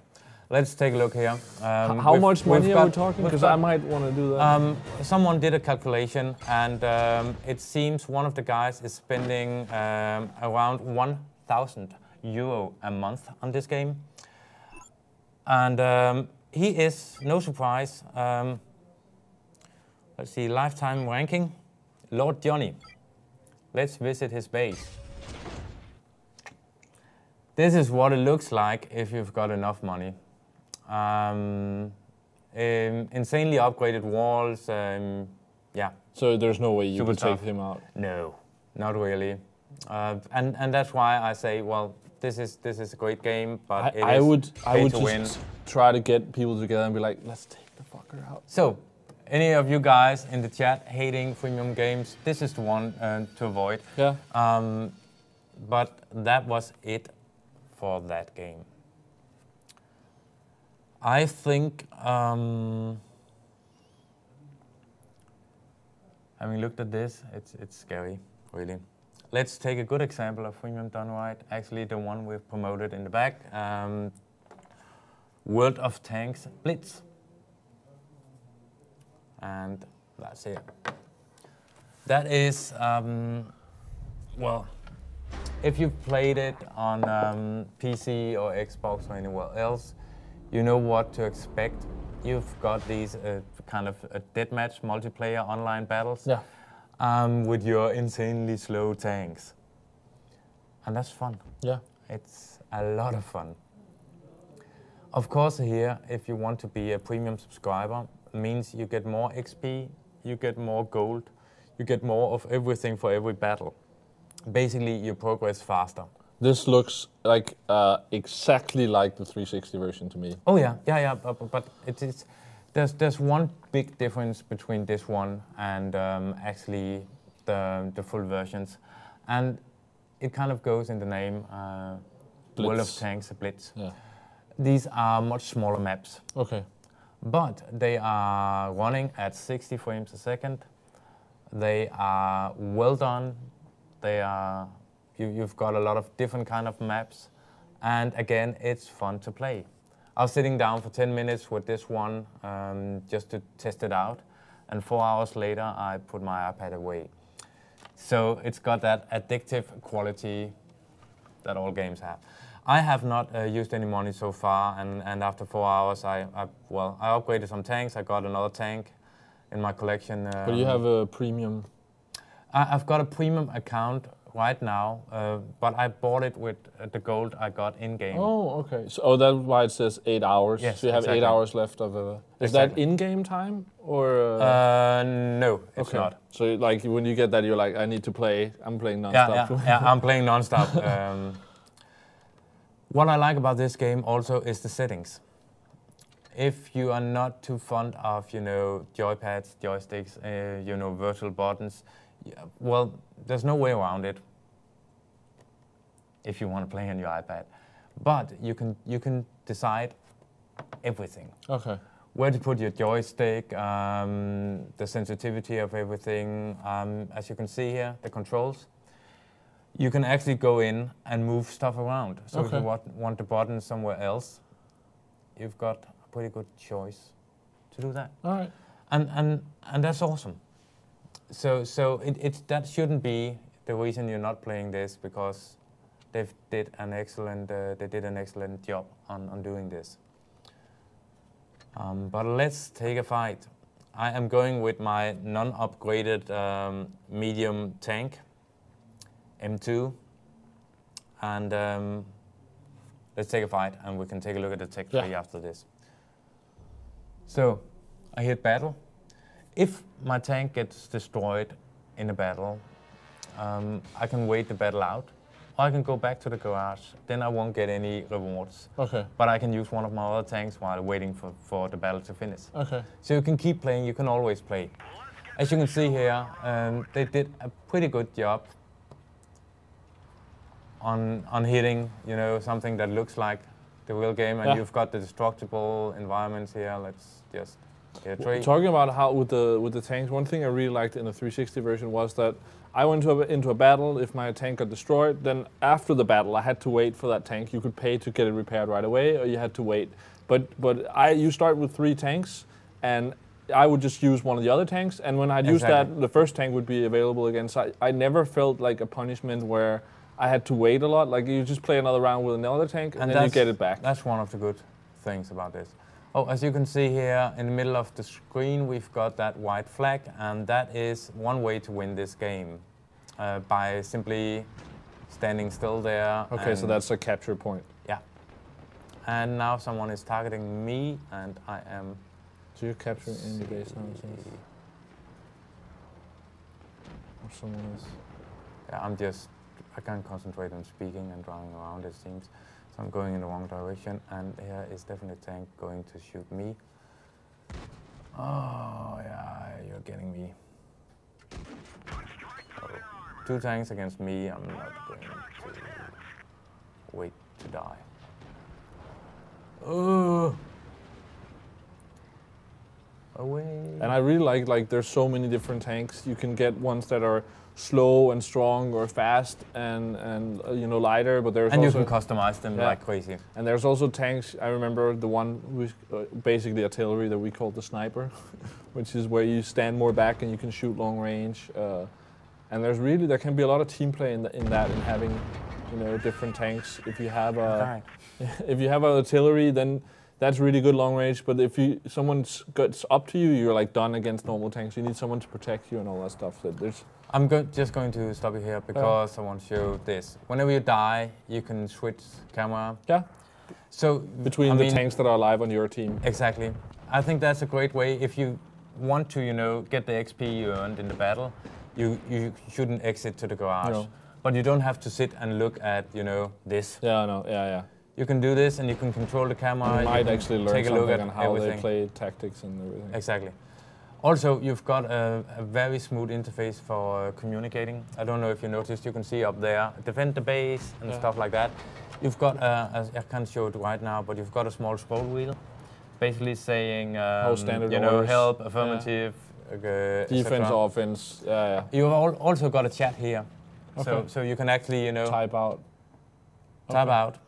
Let's take a look here. How much money are we talking? Because I might want to do that. Someone did a calculation and it seems one of the guys is spending around 1,000 euro a month on this game. And he is, no surprise, let's see, lifetime ranking, Lord Johnny. Let's visit his base. This is what it looks like if you've got enough money. Insanely upgraded walls, yeah. So there's no way you could take him out? No, not really. And that's why I say, well, this is a great game, but I would just try to get people together and be like, let's take the fucker out. So, any of you guys in the chat hating freemium games, this is the one to avoid. Yeah. But that was it for that game. I think, having looked at this, it's scary, really. Let's take a good example of freemium done right. Actually, the one we've promoted in the back. World of Tanks Blitz. And that's it. That is, well, if you've played it on PC or Xbox or anywhere else, you know what to expect. You've got these kind of deathmatch multiplayer online battles with your insanely slow tanks. And that's fun. Yeah. It's a lot of fun. Of course here, if you want to be a premium subscriber, it means you get more XP, you get more gold, you get more of everything for every battle. Basically, you progress faster. This looks like exactly like the 360 version to me. Oh yeah, but it is. There's one big difference between this one and actually the full versions, and it kind of goes in the name World of Tanks Blitz. Yeah. These are much smaller maps. Okay. But they are running at 60 frames a second. They are well done. They are. You've got a lot of different kind of maps, and again, it's fun to play. I was sitting down for 10 minutes with this one just to test it out, and 4 hours later, I put my iPad away. So it's got that addictive quality that all games have. I have not used any money so far, and after 4 hours, I upgraded some tanks. I got another tank in my collection. But you have a premium. I've got a premium account right now, but I bought it with the gold I got in-game. Oh, okay. So that's why it says 8 hours. Yes, so you have exactly. 8 hours left of a... Is that in-game time or? No, it's not. So like when you get that, you're like, I need to play. I'm playing non-stop. Yeah, I'm playing non-stop. What I like about this game also is the settings. If you are not too fond of, joypads, joysticks, virtual buttons, well, there's no way around it if you want to play on your iPad. But you can decide everything. Okay. Where to put your joystick, the sensitivity of everything. As you can see here, the controls. You can actually go in and move stuff around. So if you want the button somewhere else, you've got a pretty good choice to do that. All right. And that's awesome. So that shouldn't be the reason you're not playing this, because they did an excellent job on doing this. But let's take a fight. I am going with my non-upgraded medium tank, M2, and let's take a fight, and we can take a look at the tech tree after this. So, I hit battle. If my tank gets destroyed in a battle, I can wait the battle out, or I can go back to the garage. Then I won't get any rewards. Okay. But I can use one of my other tanks while waiting for the battle to finish. Okay. So you can keep playing, you can always play. As you can see here, they did a pretty good job on hitting, you know, something that looks like the real game, and you've got the destructible environments here. Let's just get a tree. Talking about how with the tanks, one thing I really liked in the 360 version was that I went into a battle. If my tank got destroyed, then after the battle, I had to wait for that tank. You could pay to get it repaired right away, or you had to wait. But you start with 3 tanks, and I would just use one of the other tanks. And when I'd use that, the first tank would be available again. So I never felt like a punishment where I had to wait a lot. Like you just play another round with another tank, and then you get it back. That's one of the good things about this. Oh, as you can see here in the middle of the screen, we've got that white flag, and that is one way to win this game by simply standing still there. Okay, so that's a capture point. Yeah. And now someone is targeting me, and I am. So you're capturing in the base now, or someone is. Yeah, I can't concentrate on speaking and driving around, it seems. So I'm going in the wrong direction, and here is definitely a tank going to shoot me. Oh, yeah, you're getting me. Oh, 2 tanks against me, I'm not going to wait to die. Oh! Away. And I really like there's so many different tanks. You can get ones that are slow and strong or fast and you know, lighter, but there's and also you can customize them like crazy. And there's also tanks. I remember the one with basically artillery that we called the sniper, which is where you stand more back and you can shoot long range. And there can be a lot of team play in that, and having, you know, different tanks. If you have if you have artillery, then that's really good long range. But if someone gets up to you, you're like done against normal tanks. You need someone to protect you and all that stuff. So there's. I'm just going to stop you here because I want to show this. Whenever you die, you can switch camera. Yeah. So between the tanks that are alive on your team. Exactly. I think that's a great way. If you want to, you know, get the XP you earned in the battle, you shouldn't exit to the garage. No. But you don't have to sit and look at, you know, this. Yeah, no, yeah. You can do this, and you can control the camera. And you might actually learn something on how they play tactics and everything. Exactly. Also, you've got a very smooth interface for communicating. I don't know if you noticed, you can see up there, defend the base and stuff like that. You've got, I can't show it right now, but you've got a small scroll wheel, basically saying, you know, help, affirmative, defense, offense, You've also got a chat here, so you can actually, you know, type out. Type out.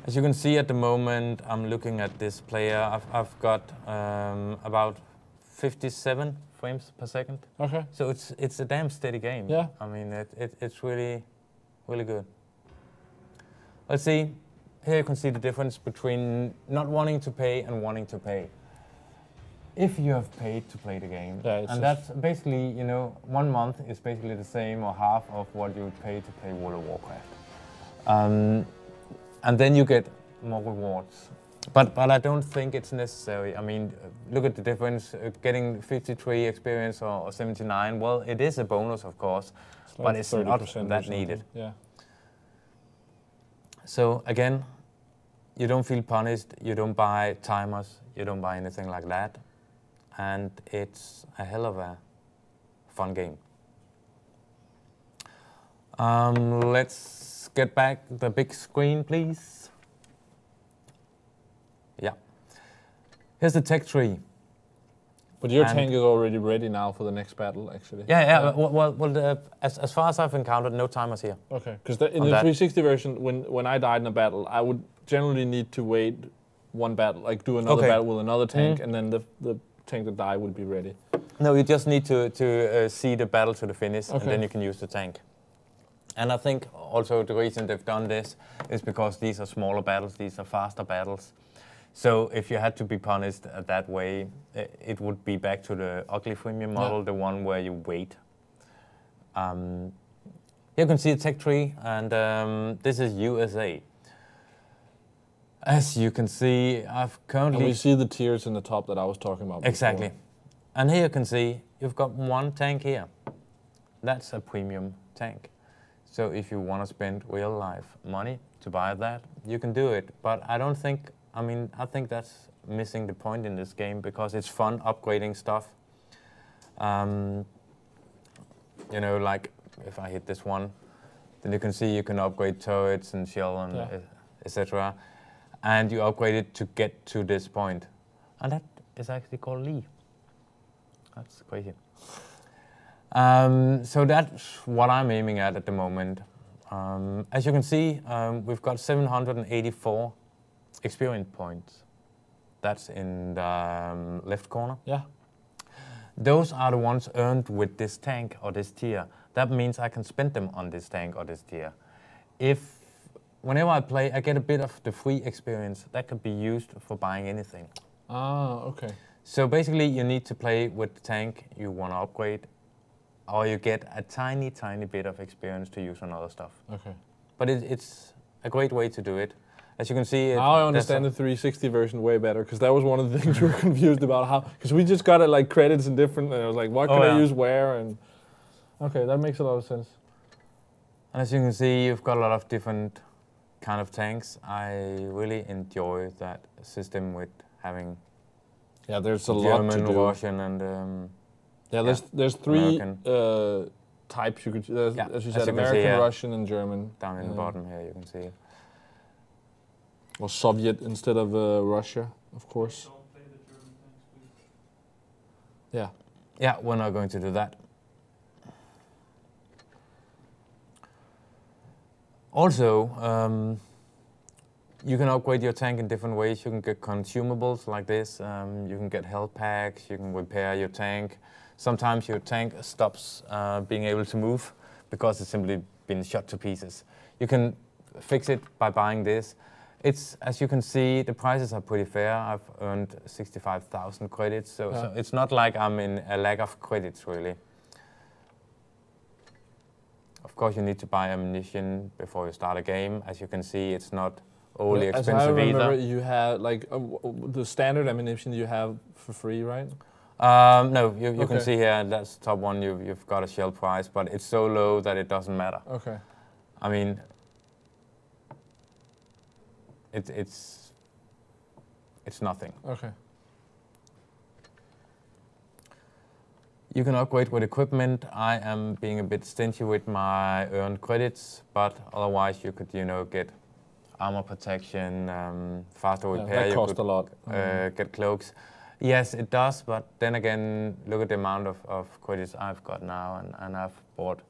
As you can see at the moment, I'm looking at this player. I've got about 57 frames per second. Okay. So it's a damn steady game. Yeah. I mean, it's really, really good. Let's see. Here you can see the difference between not wanting to pay and wanting to pay. If you have paid to play the game, and that's basically, you know, 1 month is basically the same or half of what you would pay to play World of Warcraft. And then you get more rewards. But I don't think it's necessary. I mean, look at the difference, getting 53 experience or 79. Well, it is a bonus, of course, like but it's not that needed. Yeah. So again, you don't feel punished, you don't buy timers, you don't buy anything like that. And it's a hell of a fun game. Let's get back the big screen, please. Yeah. Here's the tech tree. But your tank is already ready now for the next battle, actually. Yeah. Well, as far as I've encountered, no timers here. Okay, because in the 360 version, when I died in a battle, I would generally need to wait one battle, like do another battle with another tank, and then the tank that died would be ready. No, you just need to see the battle to the finish, and then you can use the tank. And I think also the reason they've done this is because these are smaller battles, these are faster battles. So if you had to be punished that way, it would be back to the ugly freemium model, the one where you wait. Here you can see a tech tree, and this is USA. As you can see, I've currently... And we see the tiers in the top that I was talking about before. Exactly. And here you can see you've got one tank here. That's a premium tank. So if you want to spend real life money to buy that, you can do it. But I don't think, I mean, I think that's missing the point in this game because it's fun upgrading stuff. You know, like if I hit this one, then you can see you can upgrade turrets and shell and etc. And you upgrade it to get to this point. And that is actually called Lee. That's crazy. So that's what I'm aiming at the moment. As you can see, we've got 784 experience points. That's in the left corner. Yeah. Those are the ones earned with this tank or this tier. That means I can spend them on this tank or this tier. Whenever I play, I get a bit of the free experience that could be used for buying anything. Ah, okay. So basically, you need to play with the tank you want to upgrade, or you get a tiny, tiny bit of experience to use on other stuff. Okay. But it's a great way to do it. As you can see... Now I understand the 360 version way better, because that was one of the things we were confused about. How, because we just got it like credits and different, and I was like, what can I use where? And okay, that makes a lot of sense. And as you can see, you've got a lot of different kind of tanks. I really enjoy that system with having there's a lot to do. Russian, and there's three types you could. As you said, American, Russian, and German. Down in the bottom here, you can see it. Or Soviet instead of Russia, of course. Don't play the German tanks, please. Yeah. Yeah, we're not going to do that. Also, you can upgrade your tank in different ways. You can get consumables like this. You can get health packs. You can repair your tank. Sometimes your tank stops being able to move because it's simply been shot to pieces. You can fix it by buying this. As you can see, the prices are pretty fair. I've earned 65,000 credits, so it's not like I'm in a lack of credits, really. Of course, you need to buy ammunition before you start a game. As you can see, it's not overly expensive either. As I remember, you had like the standard ammunition you have for free, right? No, you can see here, that's the top one, you've got a shell price, but it's so low that it doesn't matter. Okay. I mean, it's nothing. Okay. You can upgrade with equipment. I am being a bit stingy with my earned credits, but otherwise you could, get armor protection, faster repair. That costs a lot. Get cloaks. Yes, it does, but then again, look at the amount of credits I've got now, and I've bought,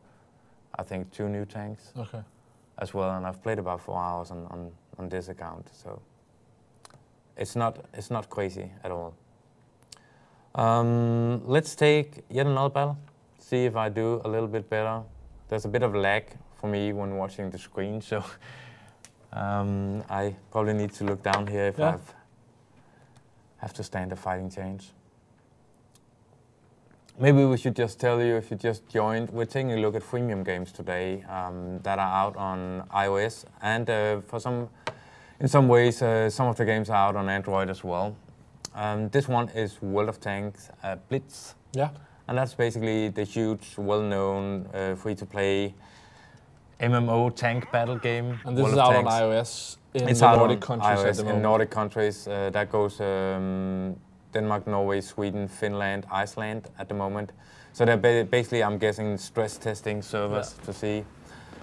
I think, 2 new tanks as well, and I've played about 4 hours on this account, so it's not crazy at all. Let's take yet another battle, see if I do a little bit better. There's a bit of lag for me when watching the screen, so I probably need to look down here if I have to stand a fighting change. Maybe we should just tell you, if you just joined, we're taking a look at freemium games today that are out on iOS, and in some ways, some of the games are out on Android as well. This one is World of Tanks Blitz. Yeah. And that's basically the huge, well-known, free-to-play MMO tank battle game. And this is out on iOS in the Nordic countries at the moment. In Nordic countries, that goes Denmark, Norway, Sweden, Finland, Iceland at the moment. So they're basically, I'm guessing, stress testing servers to see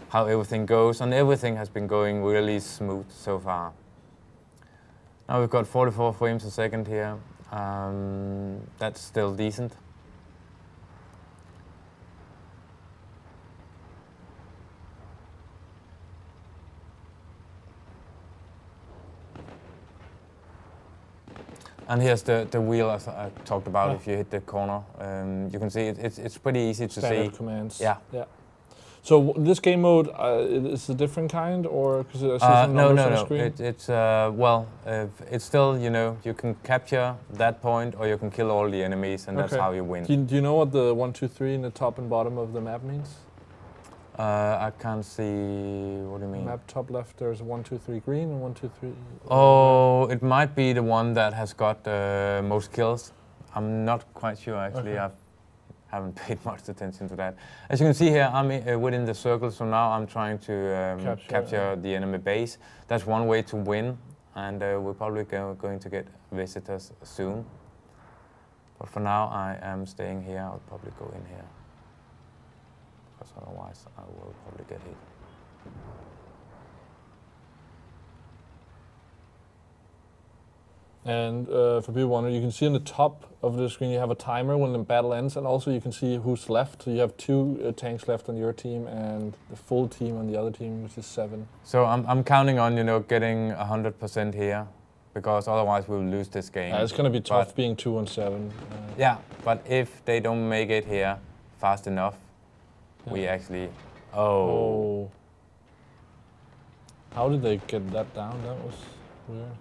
how everything goes. And everything has been going really smooth so far. Now we've got 44 frames a second here. That's still decent. And here's the wheel, as I talked about. If you hit the corner, you can see it's pretty easy to Standard see. commands. Yeah. So this game mode is a different kind, or because it's no. screen? It's still, you can capture that point, or you can kill all the enemies, and that's how you win. Do you know what the 1, 2, 3 in the top and bottom of the map means? I can't see. What do you mean? Map top left. There's 1, 2, 3 green and 1, 2, 3. Oh, it might be the one that has got most kills. I'm not quite sure actually. Okay. I haven't paid much attention to that. As you can see here, I'm within the circle, so now I'm trying to capture the enemy base. That's one way to win, and we're probably going to get visitors soon. But for now, I am staying here. I'll probably go in here, because otherwise I will probably get hit. And for people wondering, you can see on the top of the screen you have a timer when the battle ends, and also you can see who's left. So you have 2 tanks left on your team and the full team on the other team, which is 7. So I'm counting on, you know, getting 100% here, because otherwise we'll lose this game. It's going to be tough being 2 and 7. Yeah, but if they don't make it here fast enough, we actually... Oh. How did they get that down? That was weird.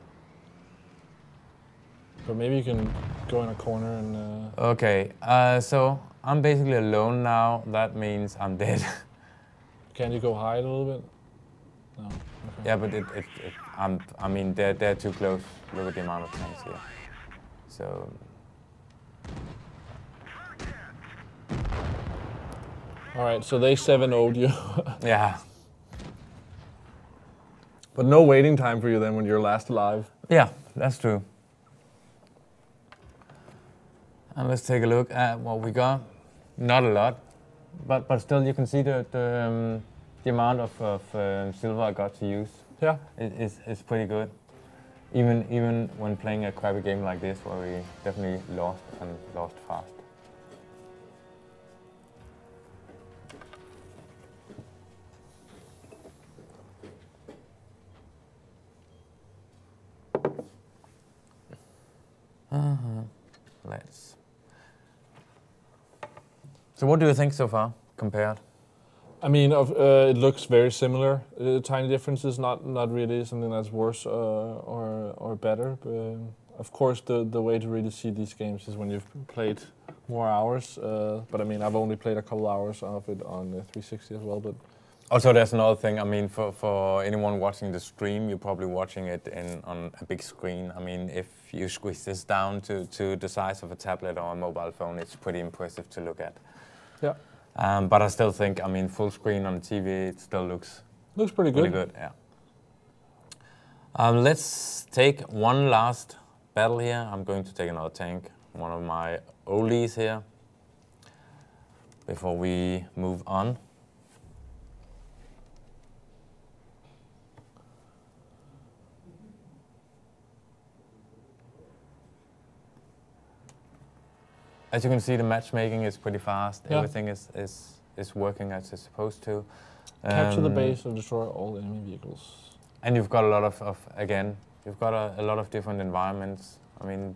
But maybe you can go in a corner and... Okay, so I'm basically alone now. That means I'm dead. Can you go hide a little bit? No. Okay. Yeah, but I mean, they're too close. Look at the amount of tanks here. So... Alright, so they 7-0'd you. Yeah. But no waiting time for you then when you're last alive. Yeah, that's true. And let's take a look at what we got. Not a lot, but still you can see the amount of silver I got to use. Yeah, it's pretty good. Even when playing a crappy game like this, where we definitely lost and lost fast. Let's. So what do you think so far, compared? I mean, it looks very similar. Tiny differences, not really something that's worse or better. But of course, the way to really see these games is when you've played more hours. But I mean, I've only played a couple hours of it on 360 as well. But also, there's another thing. I mean, for anyone watching the stream, you're probably watching it on a big screen. I mean, if you squeeze this down to the size of a tablet or a mobile phone, it's pretty impressive to look at. Yeah. But I still think, I mean, full screen on TV, it still looks pretty good. Really good, yeah. Let's take one last battle here. I'm going to take another tank, one of my oldies here, before we move on. As you can see, the matchmaking is pretty fast. Yeah. Everything is working as it's supposed to. Capture the base and destroy all enemy vehicles. And you've got a lot of again, you've got a lot of different environments. I mean,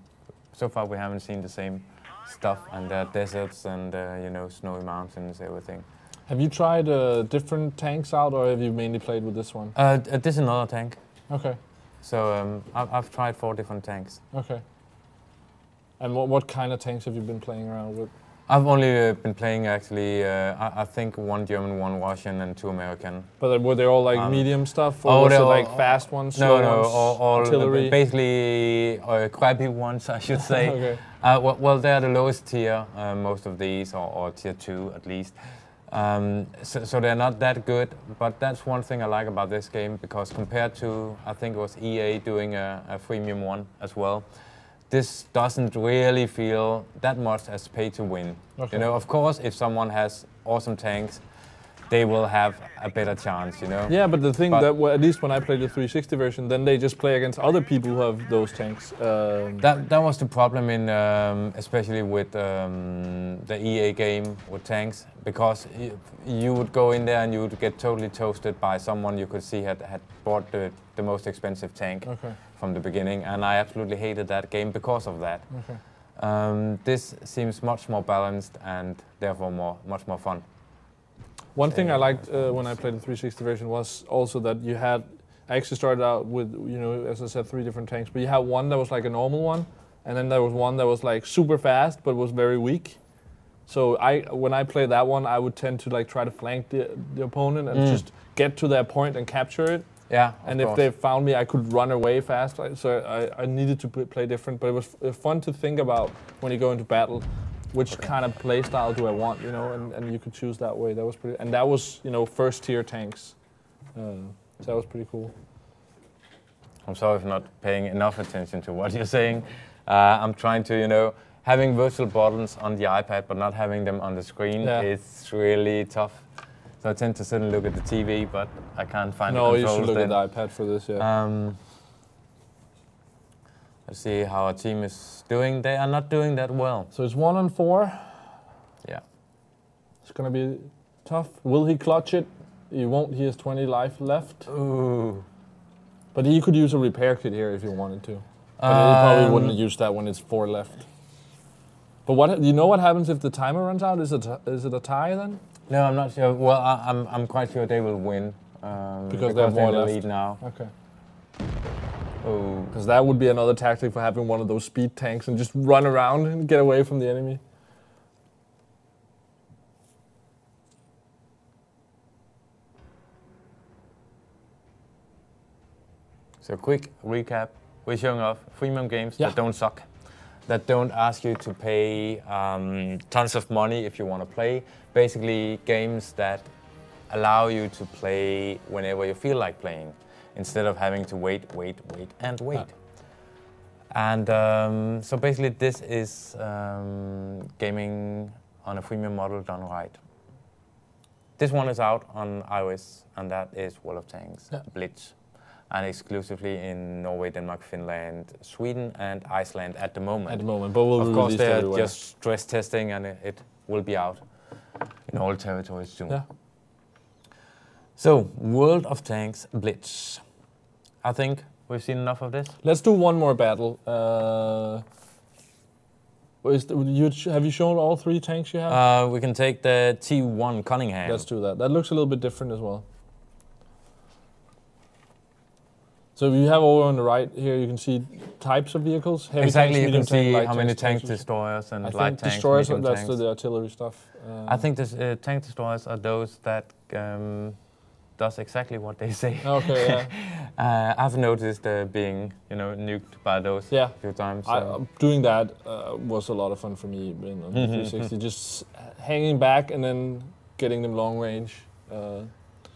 so far we haven't seen the same stuff, and there are deserts and you know, snowy mountains, everything. Have you tried different tanks out, or have you mainly played with this one? This is another tank. Okay. So I've tried 4 different tanks. Okay. And what kind of tanks have you been playing around with? I've only been playing actually, I think 1 German, 1 Russian, and 2 American. But were they all like medium stuff, or was it like fast ones, slow ones, all artillery? Basically crappy ones, I should say. Okay. Well, they're the lowest tier, most of these, or tier 2 at least. So they're not that good, but that's one thing I like about this game, because compared to, I think it was EA doing a freemium one as well, this doesn't really feel that much as pay to win. Okay. You know, of course, if someone has awesome tanks, they will have a better chance, you know? Yeah, but the thing that, well, at least when I played the 360 version, then they just play against other people who have those tanks. That was the problem in, especially with the EA game with tanks, because you would go in there and you would get totally toasted by someone you could see had bought the most expensive tank. Okay. From the beginning, and I absolutely hated that game because of that. Okay. This seems much more balanced and therefore much more fun. One thing I liked when I played the 360 version was also that you had, I actually started out with, you know, as I said, 3 different tanks, but you had one that was like a normal one, and then there was one that was like super fast but was very weak. So when I play that one, I would tend to like try to flank the opponent and just get to their point and capture it. Yeah. And if they found me, I could run away fast. So I needed to play different. But it was fun to think about when you go into battle, which kind of play style do I want, you know? And you could choose that way. That was pretty. And that was, you know, first tier tanks. So that was pretty cool. I'm sorry for not paying enough attention to what you're saying. I'm trying to, you know, having virtual buttons on the iPad but not having them on the screen is really tough. So I tend to sit and look at the TV, but I can't find the controls. No, you should look at the iPad for this, yeah. Let's see how our team is doing. They are not doing that well. So it's 1-4. Yeah. It's going to be tough. Will he clutch it? He won't. He has 20 life left. Ooh. But he could use a repair kit here if he wanted to. But he probably wouldn't use that when it's 4 left. But what you know what happens if the timer runs out? Is it a tie then? No, I'm not sure. Well, I'm quite sure they will win. Because they have more they're in the left. lead now. Okay. Oh. Because that would be another tactic for having one of those speed tanks and just run around and get away from the enemy. So quick recap. We're showing off freemium games that don't suck, that don't ask you to pay tons of money if you want to play. Basically games that allow you to play whenever you feel like playing, instead of having to wait. And so basically this is gaming on a freemium model done right. This one is out on iOS, and that is World of Tanks Blitz, and exclusively in Norway, Denmark, Finland, Sweden, and Iceland at the moment. At the moment, but we'll of course they're everywhere. just stress testing, and it will be out in all territories soon. Yeah. So, World of Tanks Blitz. I think we've seen enough of this. Let's do one more battle. Have you shown all 3 tanks you have? We can take the T1 Cunningham. Let's do that. That looks a little bit different as well. So you have over on the right here, you can see types of vehicles. Heavy exactly, tanks, you can see tank, how many tanks, tank destroyers and I light think tanks, destroyers, medium that's tanks. the artillery stuff. I think this, tank destroyers are those that does exactly what they say. Okay, yeah. I've noticed being, you know, nuked by those a few times. So. Doing that was a lot of fun for me on the 360. Just hanging back and then getting them long range.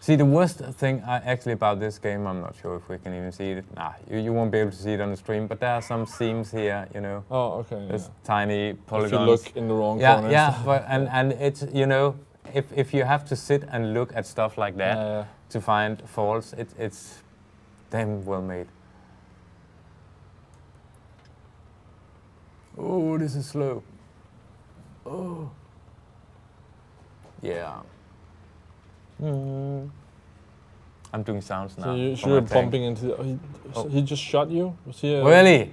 See, the worst thing actually about this game, I'm not sure if we can even see it. Nah, you won't be able to see it on the stream, but there are some seams here, you know. Oh, okay. There's tiny polygons. If you look in the wrong corners. Yeah, but, and it's, you know, if you have to sit and look at stuff like that to find faults, it's damn well made. Oh, this is slow. Oh. Yeah. I'm doing sounds now. So you're bumping into... he just shot you? Was he really?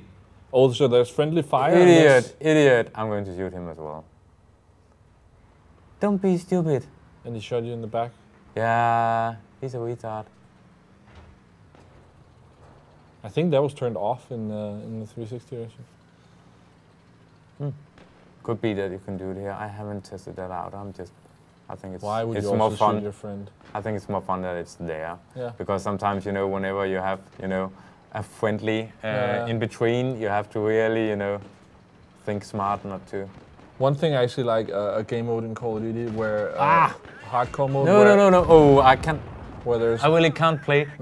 Oh, so there's friendly fire? Idiot. I'm going to shoot him as well. Don't be stupid. And he shot you in the back? Yeah, he's a retard. I think that was turned off in the 360 version. Could be that you can do it here. I haven't tested that out. I think it's Why would it's you more also fun. shoot your friend? I think it's more fun that it's there. Yeah. Because sometimes, you know, whenever you have, you know, a friendly in between, you have to really, you know, think smart not to. One thing I actually like a game mode in Call of Duty where hardcore mode. No. Oh, I can't. Where there's. I really can't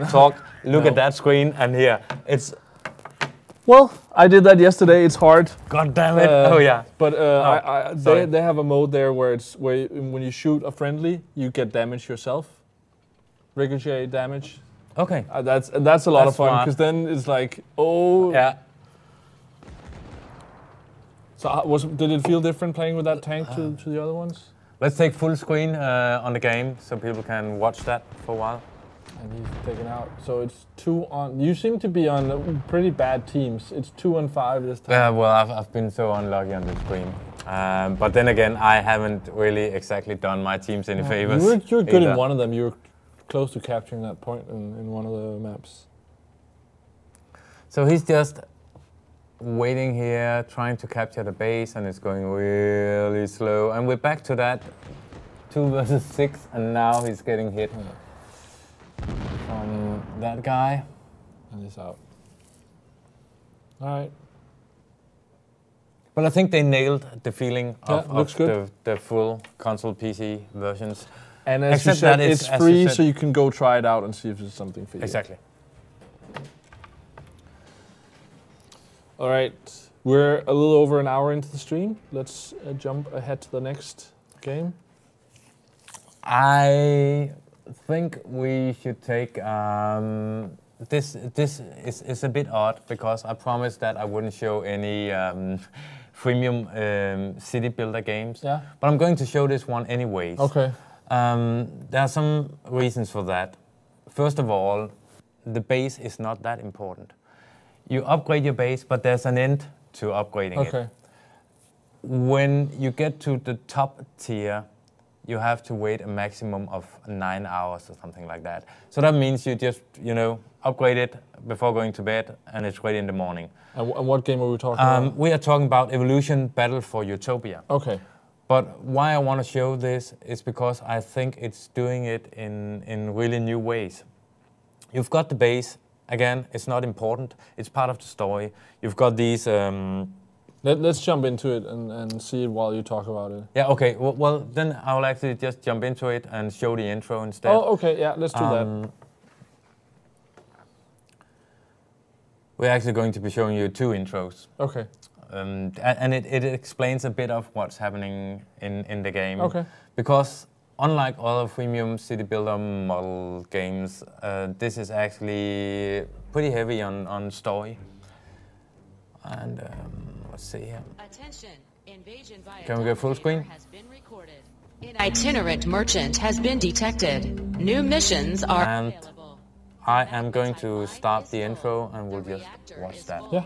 talk. Look at that screen and here. It's. Well, I did that yesterday. It's hard. God damn it! Oh yeah. But they have a mode there where it's when you shoot a friendly, you get damage yourself, ricochet damage. Okay. That's a lot of fun because then it's like Yeah. So did it feel different playing with that tank to the other ones? Let's take full screen on the game so people can watch that for a while. And he's taken out. So it's 2 on. You seem to be on pretty bad teams. It's 2 on 5 this time. Yeah, well, I've been so unlucky on the screen. But then again, I haven't really exactly done my teams any favors. You're good in one of them. You're close to capturing that point in one of the maps. So he's just waiting here, trying to capture the base, and it's going really slow. And we're back to that 2 versus 6, and now he's getting hit from that guy. And he's out. All right. But I think they nailed the feeling of the full console PC versions. And as you said, it's free, so you can go try it out and see if it's something for you. Exactly. All right, we're a little over an hour into the stream. Let's jump ahead to the next game. I think we should take this is a bit odd because I promised that I wouldn't show any freemium city builder games. Yeah. But I'm going to show this one anyways. Okay. There are some reasons for that. First of all, the base is not that important. You upgrade your base, but there's an end to upgrading it. When you get to the top tier, you have to wait a maximum of 9 hours or something like that. So that means you just, upgrade it before going to bed, and it's ready in the morning. And what game are we talking about? We are talking about Evolution Battle for Utopia. Okay. But why I want to show this is because I think it's doing it in really new ways. You've got the base. Again, it's not important. It's part of the story. You've got these... Let's jump into it and see it while you talk about it. Yeah, okay. Well, then I'll actually just jump into it and show the intro instead. Oh, okay. Yeah, let's do that. We're actually going to be showing you 2 intros. Okay. And it explains a bit of what's happening in the game. Okay. Because unlike other freemium city builder model games, this is actually pretty heavy on story. And let's see here. Attention, invasion by Can we go full screen? Has been recorded. An itinerant merchant has been detected. New missions are available. I am going to start the intro and we'll just watch that. Yeah.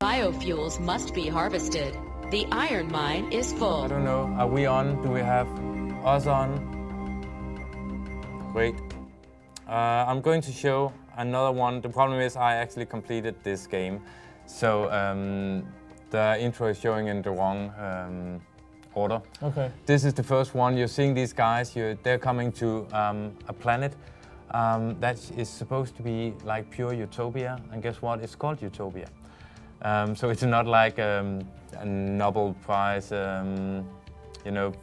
Biofuels must be harvested. The iron mine is full. I don't know. Are we on? Do we have us on? Great. I'm going to show another one. The problem is I actually completed this game. So the intro is showing in the wrong order. Okay. This is the first one. You're seeing these guys. They're coming to a planet that is supposed to be like pure Utopia. And guess what? It's called Utopia. So it's not like a Nobel Prize,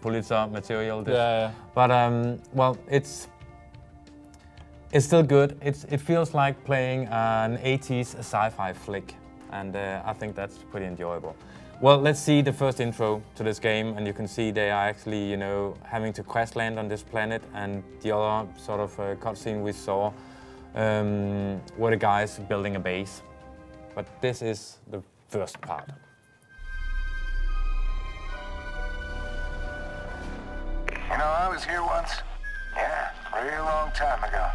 Pulitzer material. Yeah. But well, it's still good. It feels like playing an 80s sci-fi flick, and I think that's pretty enjoyable. Well, let's see the first intro to this game, and you can see they are actually, having to crash land on this planet, and the other sort of cutscene we saw were the guys building a base. But this is the first part. I was here once. Yeah, a real long time ago.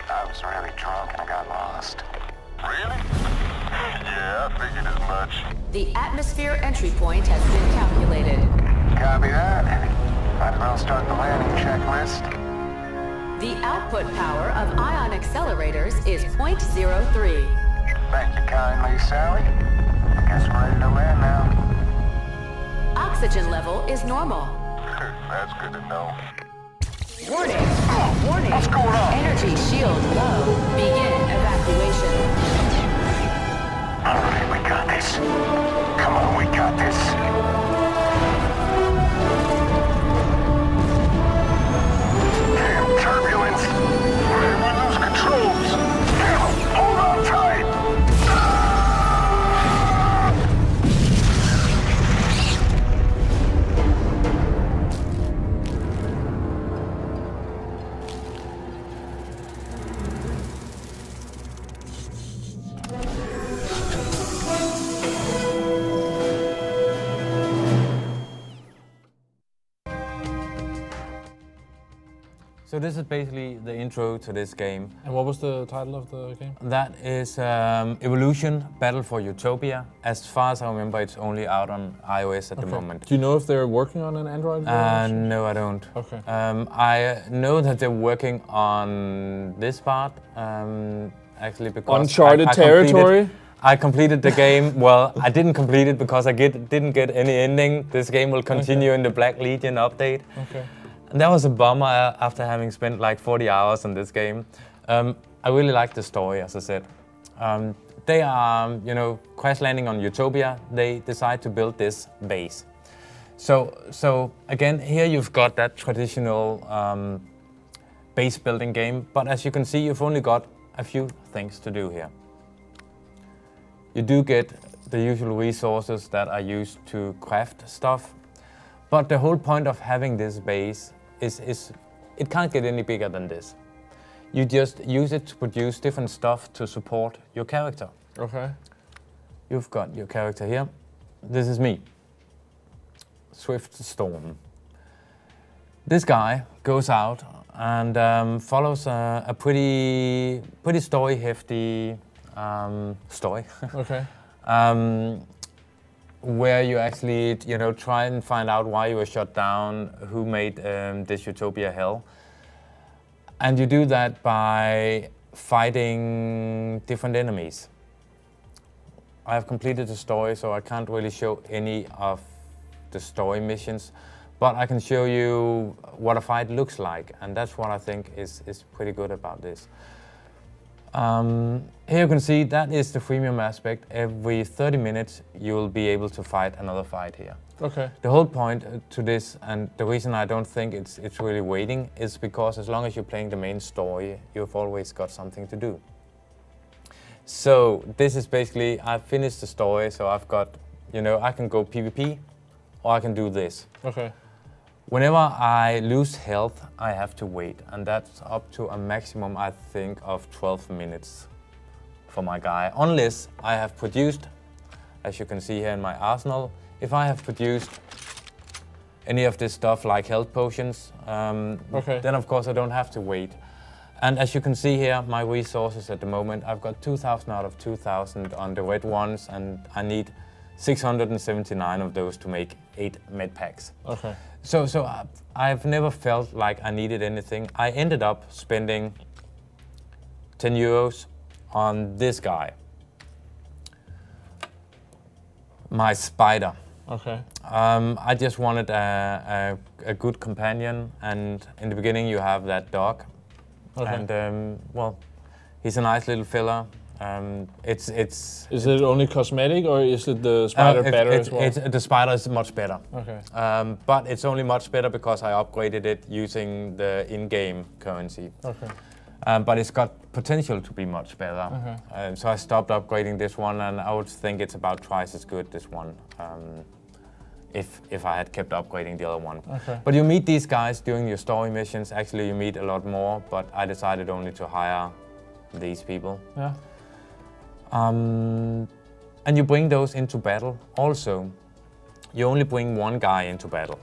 I was really drunk and I got lost. Really? Yeah, I figured as much. The atmosphere entry point has been calculated. Copy that. Might as well start the landing checklist. The output power of ion accelerators is 0.03. Thank you kindly, Sally. I guess we're ready to land now. Oxygen level is normal. That's good to know. Warning! Warning! What's going on? Energy shield low. Begin evacuation. All right, we got this. Come on, we got this. Damn turbulence! We lose controls! Damn, hold on tight! So this is basically the intro to this game. And what was the title of the game? That is Evolution Battle for Utopia. As far as I remember, it's only out on iOS at the moment. Do you know if they're working on an Android version? No, I don't. Okay. I know that they're working on this part, actually because Uncharted territory? I completed the game. Well, I didn't complete it because I didn't get any ending. This game will continue in the Black Legion update. Okay. And that was a bummer after having spent like 40 hours on this game. I really like the story, as I said. They are, crash landing on Utopia. They decide to build this base. So again, here you've got that traditional base building game. But as you can see, you've only got a few things to do here. You do get the usual resources that are used to craft stuff. But the whole point of having this base is it can't get any bigger than this. You just use it to produce different stuff to support your character. Okay. You've got your character here. This is me, Swift Storm. This guy goes out and follows a pretty story-hefty story. Okay. Where you actually, try and find out why you were shut down, who made this Utopia hell. And you do that by fighting different enemies. I have completed the story, so I can't really show any of the story missions, but I can show you what a fight looks like, and that's what I think is pretty good about this. Here you can see that is the freemium aspect. Every 30 minutes you'll be able to fight another fight here. Okay. The whole point to this, and the reason I don't think it's really waiting, is because as long as you're playing the main story, you've always got something to do. So this is basically, I've finished the story, so I've got, I can go PvP or I can do this. Okay. Whenever I lose health, I have to wait, and that's up to a maximum, I think, of 12 minutes for my guy. Unless I have produced, as you can see here in my arsenal, if I have produced any of this stuff like health potions, then of course I don't have to wait. And as you can see here, my resources at the moment, I've got 2,000 out of 2,000 on the red ones, and I need 679 of those to make 8 med packs. Okay. So I've never felt like I needed anything. I ended up spending 10 euros on this guy, my spider. Okay. I just wanted a good companion, and in the beginning you have that dog. Okay. And well, he's a nice little fella. Is it only cosmetic, or is it the spider better as well? The spider is much better. Okay. But it's only much better because I upgraded it using the in-game currency. Okay. But it's got potential to be much better. Okay. So I stopped upgrading this one, and I would think it's about twice as good, this one, if I had kept upgrading the other one. Okay. But you meet these guys during your story missions. Actually, you meet a lot more, but I decided only to hire these people. Yeah. And you bring those into battle. Also, you only bring one guy into battle.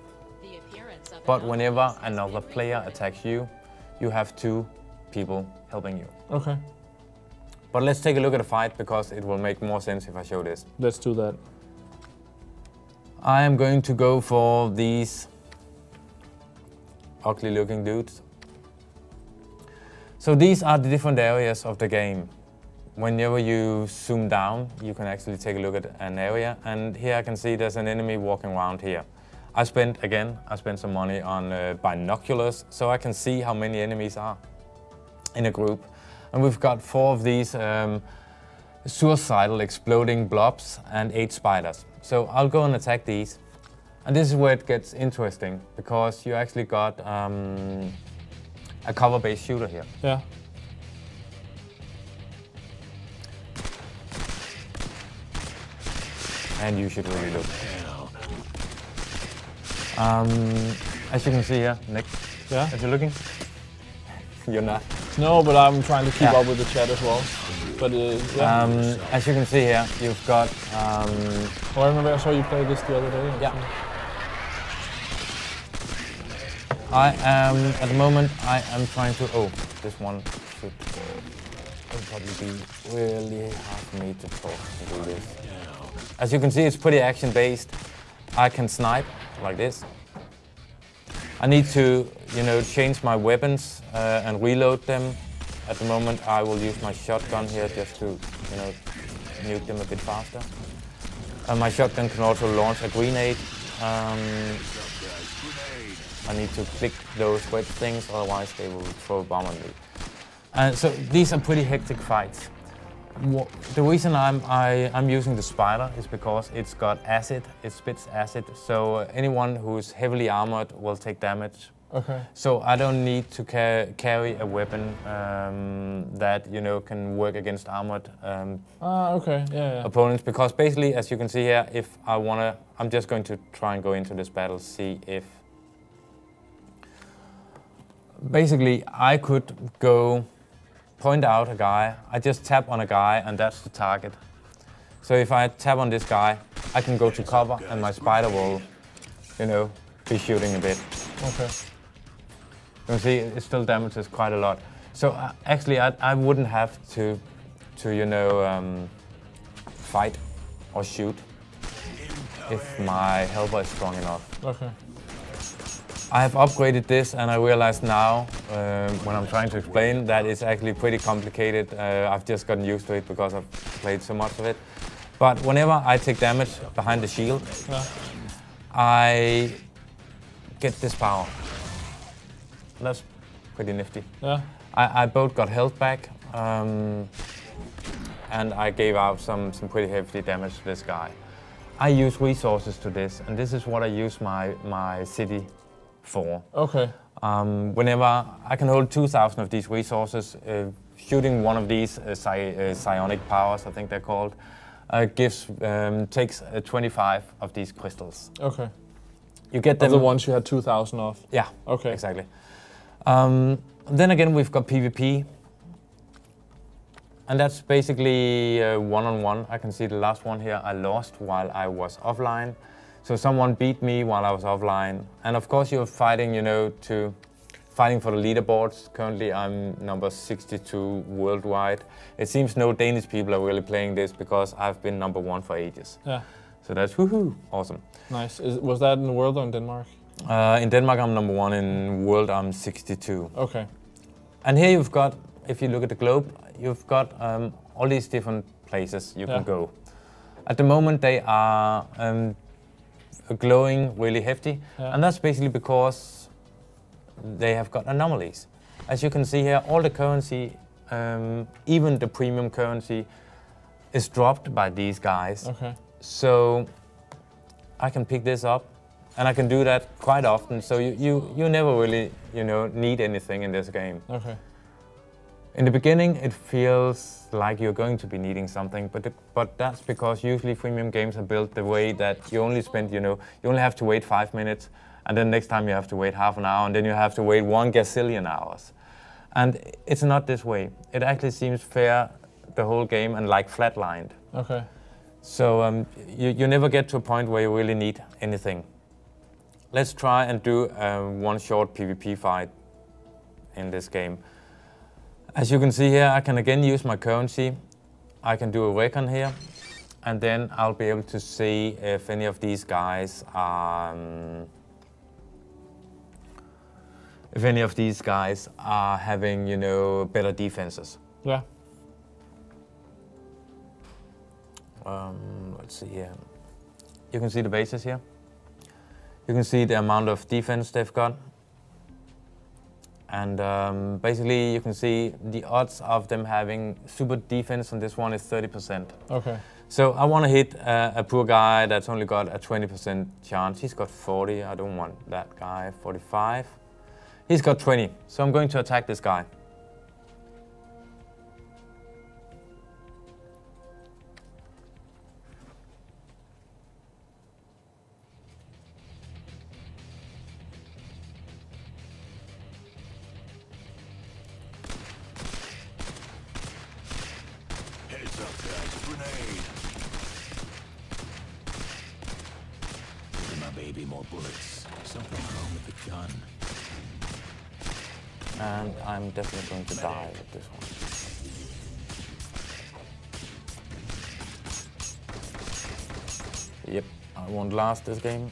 But whenever another player attacks you, you have 2 people helping you. Okay. But let's take a look at the fight, because it will make more sense if I show this. Let's do that. I am going to go for these ugly looking dudes. So these are the different areas of the game. Whenever you zoom down, you can actually take a look at an area, and here I can see there's an enemy walking around here. I spent some money on binoculars, so I can see how many enemies are in a group. And we've got 4 of these suicidal exploding blobs and 8 spiders. So I'll go and attack these. And this is where it gets interesting, because you actually got a cover-based shooter here. Yeah. And you should really look. As you can see here, Nick. Yeah? Are you looking? You're not. No, but I'm trying to keep up with the chat as well. But yeah. As you can see here, you've got. I remember I saw you play this the other day. Yeah. I am, at the moment, I am trying to, oh, this one should it'll probably be really hard for me to talk and do this. As you can see, it's pretty action-based. I can snipe like this. I need to, you know, change my weapons and reload them. At the moment, I will use my shotgun here just to, you know, nuke them a bit faster. My shotgun can also launch a grenade. I need to click those red things, otherwise they will throw a bomb on me. So these are pretty hectic fights. The reason I'm using the spider is because it's got acid, it spits acid, so anyone who's heavily armored will take damage. Okay. So I don't need to carry a weapon that, you know, can work against armored opponents, because basically, as you can see here, if I wanna, I'm just going to try and go into this battle, see if basically I could go point out a guy, I just tap on a guy and that's the target. So if I tap on this guy, I can go to cover and my spider will, you know, be shooting a bit. Okay. You can see it still damages quite a lot. So actually I wouldn't have to you know, fight or shoot if my helper is strong enough. Okay. I have upgraded this and I realize now, when I'm trying to explain, that it's actually pretty complicated. I've just gotten used to it because I've played so much of it. But whenever I take damage behind the shield, I get this power. That's pretty nifty. Yeah. I both got health back, and I gave out some pretty hefty damage to this guy. I use resources to this, and this is what I use my city for. Okay. Whenever I can hold 2,000 of these resources, shooting one of these psionic powers, I think they're called, takes 25 of these crystals. Okay. You get them. Of the ones you had 2,000 of? Yeah. Okay. Exactly. Then again, we've got PvP. And that's basically one-on-one. I can see the last one here I lost while I was offline. So someone beat me while I was offline. And of course you're fighting, you know, fighting for the leaderboards. Currently I'm number 62 worldwide. It seems no Danish people are really playing this because I've been number 1 for ages. Yeah. So that's woohoo, awesome. Nice. Was that in the world or in Denmark? In Denmark I'm number 1, in world I'm 62. Okay. And here you've got, if you look at the globe, you've got all these different places you can go. At the moment they are glowing really hefty, and that's basically because they have got anomalies. As you can see here, all the currency, even the premium currency, is dropped by these guys. Okay. So I can pick this up, and I can do that quite often. So you never really, you know, need anything in this game. Okay. In the beginning, it feels like you're going to be needing something, but that's because usually freemium games are built the way that you only spend, you know, you only have to wait 5 minutes, and then next time you have to wait half an hour, and then you have to wait 1 gazillion hours. And it's not this way. It actually seems fair the whole game and like flatlined. Okay. So you never get to a point where you really need anything. Let's try and do one short PvP fight in this game. As you can see here, I can again use my currency. I can do a recon here, and then I'll be able to see if any of these guys are having, you know, better defenses. Yeah. Let's see here. You can see the bases here. You can see the amount of defense they've got. And basically you can see the odds of them having super defense on this one is 30%. Okay. So I want to hit a poor guy that's only got a 20% chance. He's got 40, I don't want that guy, 45. He's got 20, so I'm going to attack this guy. More bullets. Something wrong with the gun. and I'm definitely going to die with this one. Yep, I won't last this game.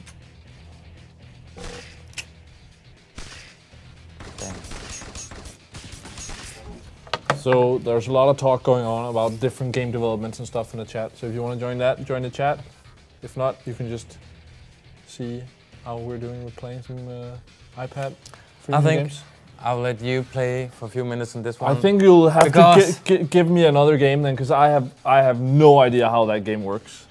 So there's a lot of talk going on about different game developments and stuff in the chat. So if you want to join that, join the chat. If not, you can just see how we're doing with playing some iPad Freemium games. I'll let you play for a few minutes on this one. I think you'll have to give me another game then, because I have no idea how that game works.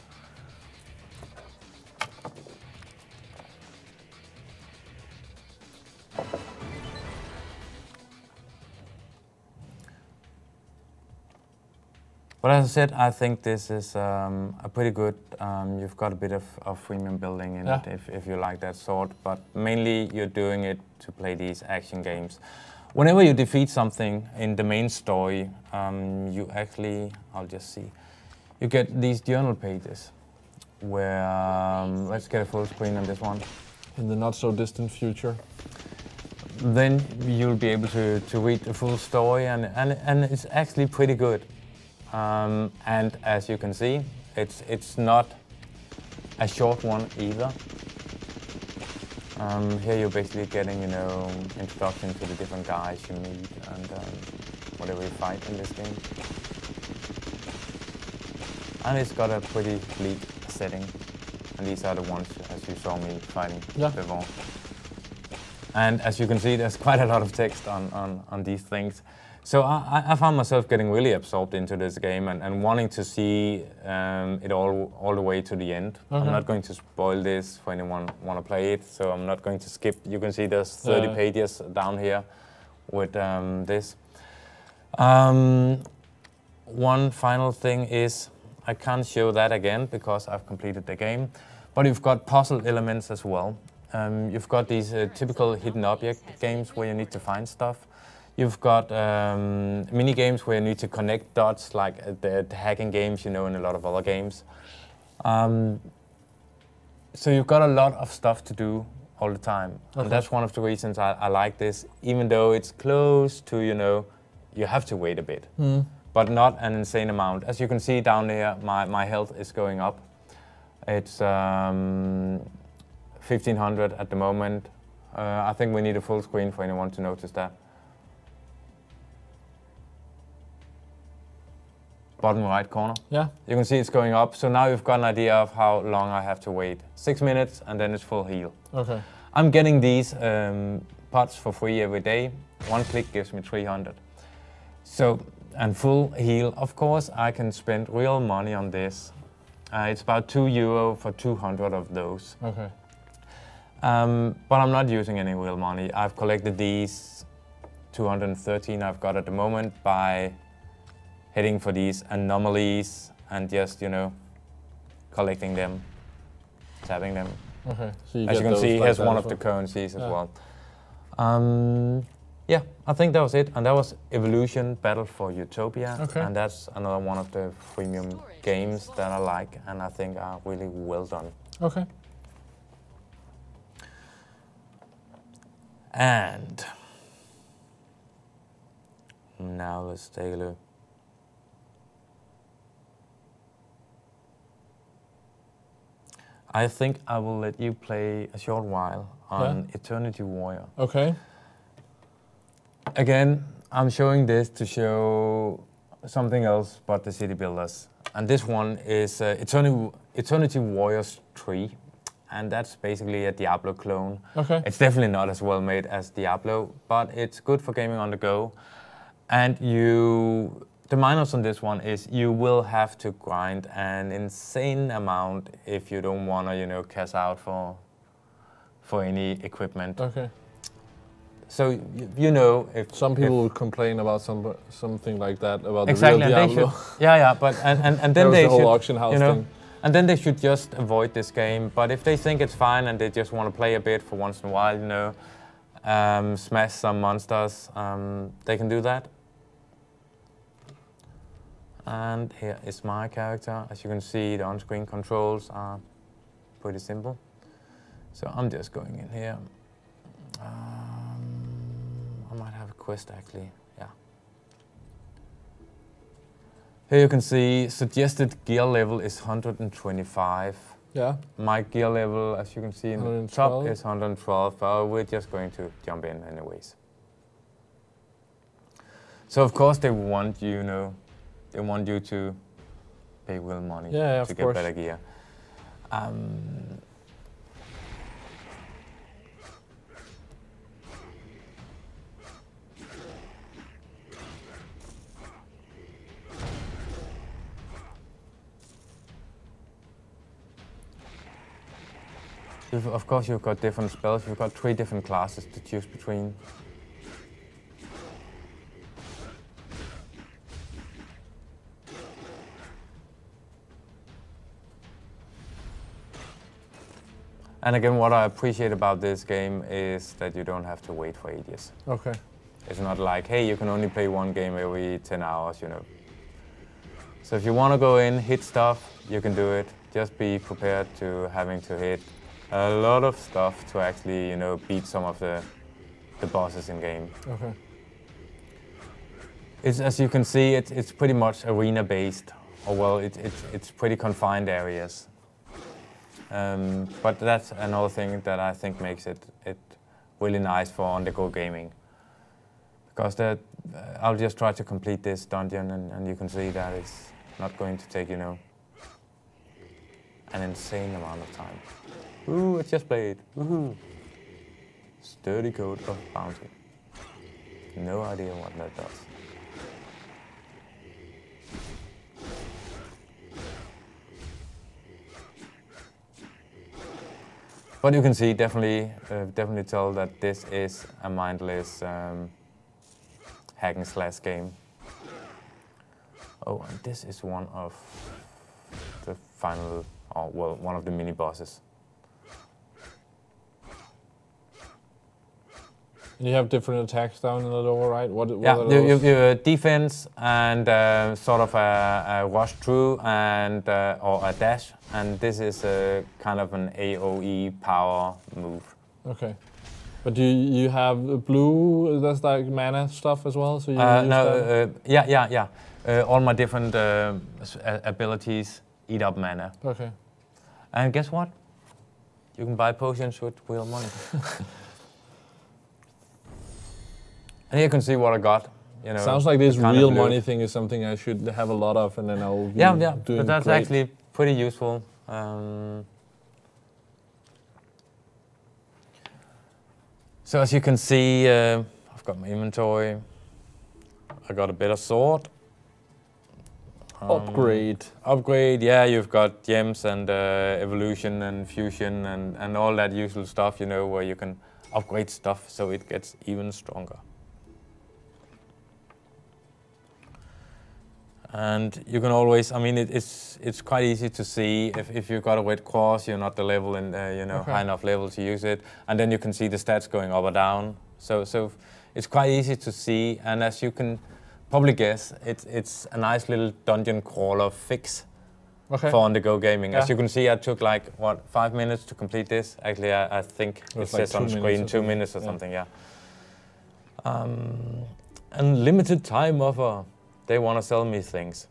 But as I said, I think this is a pretty good, you've got a bit of freemium building in it if you like that sort, but mainly you're doing it to play these action games. Whenever you defeat something in the main story, you actually, I'll just see, you get these journal pages where, let's get a full screen on this one. In the not so distant future. Then you'll be able to read the full story and it's actually pretty good. And as you can see, it's not a short one either. Here you're basically getting, you know, introduction to the different guys you meet and whatever you fight in this game. And it's got a pretty bleak setting. And these are the ones, as you saw me fighting before. And as you can see, there's quite a lot of text on these things. So I found myself getting really absorbed into this game and wanting to see it all the way to the end. I'm not going to spoil this for anyone want to play it, so I'm not going to skip. You can see there's 30 pages down here with this. One final thing is, I can't show that again because I've completed the game, but you've got puzzle elements as well. You've got these typical hidden object games where you need to find stuff. You've got mini games where you need to connect dots, like the hacking games, you know, in a lot of other games. So you've got a lot of stuff to do all the time. And that's one of the reasons I like this, even though it's close to, you know, you have to wait a bit, but not an insane amount. As you can see down there, my health is going up. It's 1500 at the moment. I think we need a full screen for anyone to notice that. Bottom right corner. Yeah. You can see it's going up. So now you've got an idea of how long I have to wait. 6 minutes and then it's full heal. Okay. I'm getting these pots for free every day. One click gives me 300. So, and full heal, of course, I can spend real money on this. It's about €2 for 200 of those. Okay. But I'm not using any real money. I've collected these 213 I've got at the moment by heading for these anomalies and just, you know, collecting them, tapping them. Okay. So as you can see, here's one of the currencies as well. Yeah, I think that was it. And that was Evolution Battle for Utopia. Okay. And that's another one of the freemium games that I like and I think are really well done. Okay. And now let's take a look. I think I will let you play a short while on Eternity Warrior. Okay. Again, I'm showing this to show something else but the city builders. And this one is Eternity Warriors 3. And that's basically a Diablo clone. Okay. It's definitely not as well made as Diablo, but it's good for gaming on the go. And the minus on this one is you will have to grind an insane amount if you don't want to, you know, cash out for any equipment. Okay. So you know, if some people would complain about something like that about the real Diablo. But and then they should, auction house thing. And then they should just avoid this game. But if they think it's fine and they just want to play a bit for once in a while, you know, smash some monsters, they can do that. And here is my character. As you can see, the on-screen controls are pretty simple. So I'm just going in here. I might have a quest actually. Yeah. Here you can see suggested gear level is 125. Yeah. My gear level, as you can see in the top, is 112. We're just going to jump in anyways. So of course they want you, they want you to pay real money to get better gear. Of course, you've got different spells. You've got 3 different classes to choose between. And again, what I appreciate about this game is that you don't have to wait for ages. Okay. It's not like, hey, you can only play one game every 10 hours, So if you want to go in, hit stuff, you can do it. Just be prepared to having to hit a lot of stuff to actually, beat some of the bosses in game. Okay. As you can see, it's pretty much arena-based, or well, it's pretty confined areas. But that's another thing that I think makes it really nice for on-the-go gaming. Because I'll just try to complete this dungeon, and you can see that it's not going to take, an insane amount of time. Ooh, it just played. Woohoo! Sturdy Code of Bounty. No idea what that does. But you can see, definitely tell that this is a mindless hack and slash game. Oh, and this is one of the final, one of the mini bosses. And you have different attacks down in the lower right? What you have defense and sort of a rush through and or a dash, and this is kind of an AOE power move. Okay. But do you have blue, that's like mana stuff as well? So you yeah. All my different abilities eat up mana. Okay. And guess what? You can buy potions with real money. And you can see what I got. Sounds like this real money thing is something I should have a lot of, and then I'll be doing but that's great. actually pretty useful. So as you can see, I've got my inventory. I got a better sword. Upgrade. Upgrade, yeah, you've got gems and evolution and fusion and all that usual stuff, where you can upgrade stuff so it gets even stronger. And you can always, it's quite easy to see if you've got a red cross, you're not the level in, high enough level to use it. And then you can see the stats going up or down. So it's quite easy to see. And as you can probably guess, it's a nice little dungeon crawler fix for on-the-go gaming. Yeah. As you can see, I took 5 minutes to complete this. Actually, I think it says on screen 2 minutes or something, yeah. And limited time offer. They want to sell me things.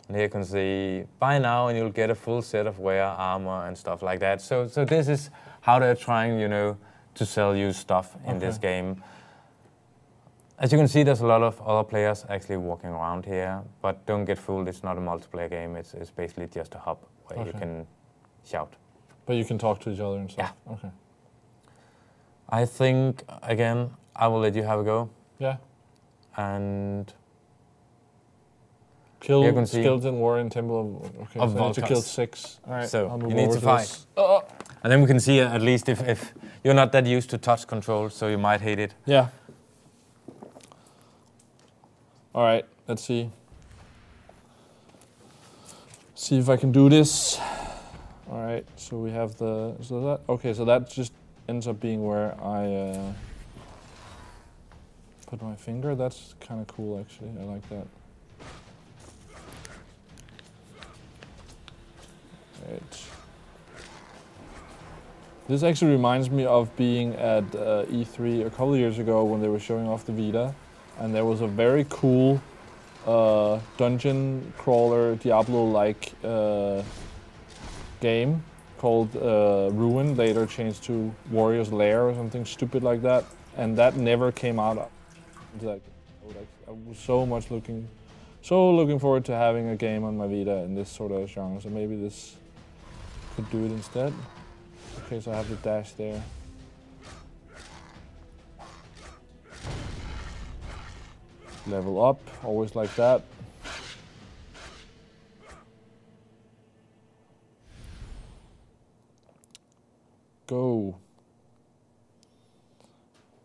And here you can see, buy now and you'll get a full set of wear, armor and stuff like that. So this is how they're trying, to sell you stuff in this game. As you can see, there's a lot of other players actually walking around here, but don't get fooled, it's not a multiplayer game. It's basically just a hub where you can shout. But you can talk to each other and stuff? Yeah. Okay. I think, again, I will let you have a go. Yeah. And kill skeleton warrior temple of so I need to kill 6. All right, so you need to fight. And then we can see at least if you're not that used to touch control, so you might hate it. Yeah. All right, let's see. See if I can do this. All right, so we have so that just ends up being where I put my finger. That's kind of cool, actually. I like that. Right. This actually reminds me of being at E3 a couple of years ago when they were showing off the Vita, and there was a very cool dungeon crawler Diablo-like game called Ruin, later changed to Warrior's Lair or something stupid like that, and that never came out. I was so looking forward to having a game on my Vita in this sort of genre, so maybe this could do it instead. Okay, so I have the dash there. Level up, always like that. Go.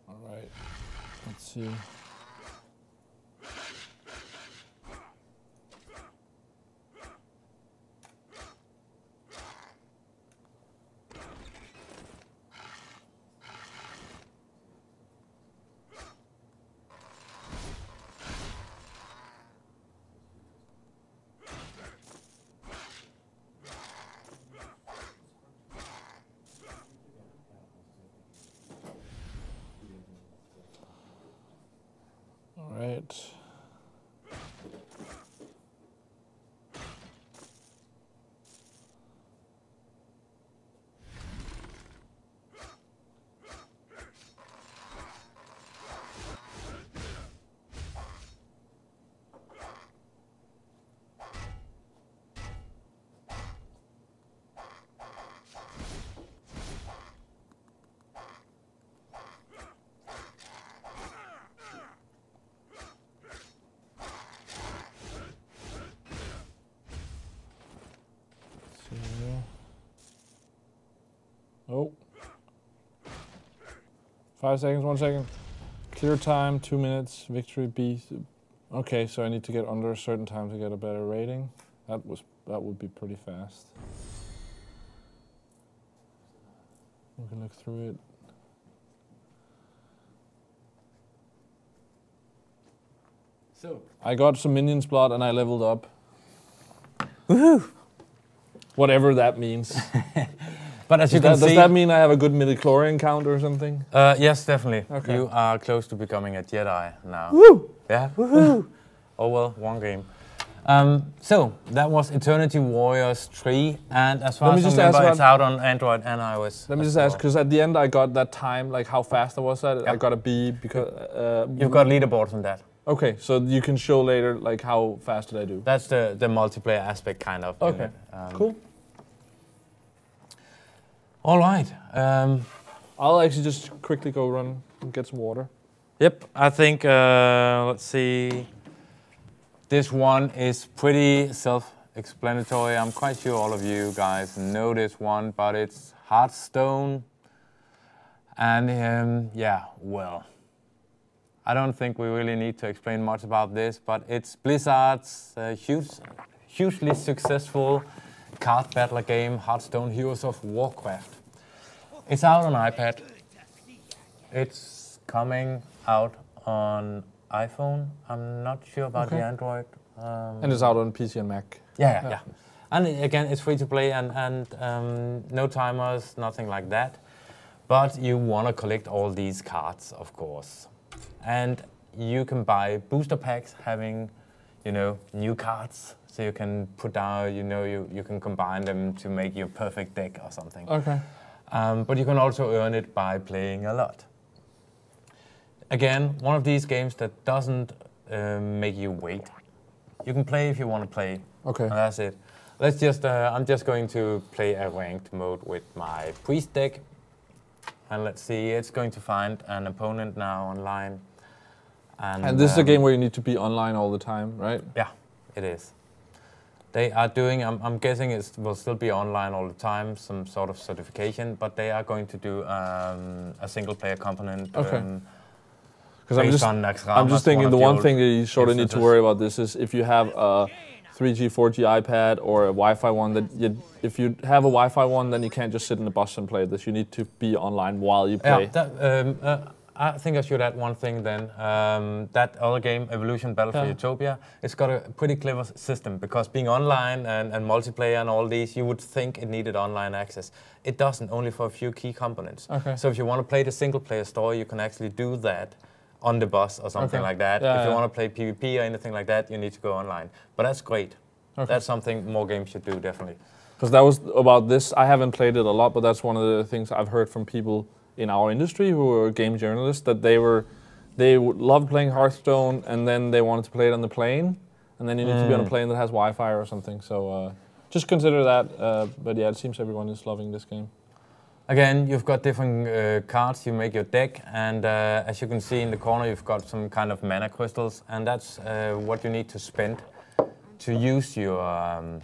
All right, let's see. Right. Oh. 5 seconds, 1 second. Clear time, 2 minutes, victory B. Okay, so I need to get under a certain time to get a better rating. That would be pretty fast. We can look through it. So I got some minions blood and I leveled up. Woohoo! Whatever that means. But as you can see, does that mean I have a good midichlorian count or something? Yes, definitely. Okay. You are close to becoming a Jedi now. Woo! Yeah, woohoo! Oh well, one game. So that was Eternity Warriors 3, and as far as I remember, it's out on Android and iOS. Let me just ask, because at the end I got that time, like how fast I was at it. Yep. I got a B because you've got leaderboards on that. Okay, so you can show later like how fast did I do. That's the multiplayer aspect, kind of. Okay, cool. All right. I'll actually just quickly go run and get some water. Yep, I think, let's see. This one is pretty self-explanatory. I'm quite sure all of you guys know this one, but it's Hearthstone. And yeah, well, I don't think we really need to explain much about this, but it's Blizzard's hugely successful card battler game, Hearthstone Heroes of Warcraft. It's out on iPad. It's coming out on iPhone. I'm not sure about the Android. And it's out on PC and Mac. Yeah. And again, it's free to play and no timers, nothing like that. But you want to collect all these cards, of course. And you can buy booster packs having, new cards. So you can put down, you can combine them to make your perfect deck or something. Okay. But you can also earn it by playing a lot. Again, one of these games that doesn't make you wait. You can play if you want to play. Okay. And that's it. Let's just, I'm just going to play a ranked mode with my priest deck. And let's see, it's going to find an opponent now online. And this is a game where you need to be online all the time, right? Yeah, it is. They are doing, I'm guessing it will still be online all the time, some sort of certification, but they are going to do a single player component. Okay. Because I'm just thinking the one thing that you sort of need to worry about this is if you have a 3G, 4G iPad or a Wi-Fi one, if you have a Wi-Fi one, then you can't just sit in the bus and play this. You need to be online while you play. Yeah, I think I should add one thing then. That other game, Evolution Battle for Utopia, it's got a pretty clever system because being online and multiplayer and all these, you would think it needed online access. It doesn't, only for a few key components. Okay. So if you want to play the single-player story, you can actually do that on the bus or something like that. Yeah, if you want to play PvP or anything like that, you need to go online. But that's great. Okay. That's something more games should do, definitely. Because that was about this. I haven't played it a lot, but that's one of the things I've heard from people in our industry who are game journalists, that they loved playing Hearthstone and then they wanted to play it on the plane, and then you need to be on a plane that has Wi-Fi or something. So just consider that. But yeah, it seems everyone is loving this game. Again, you've got different cards, you make your deck, and as you can see in the corner, you've got some kind of mana crystals, and that's what you need to spend to use your...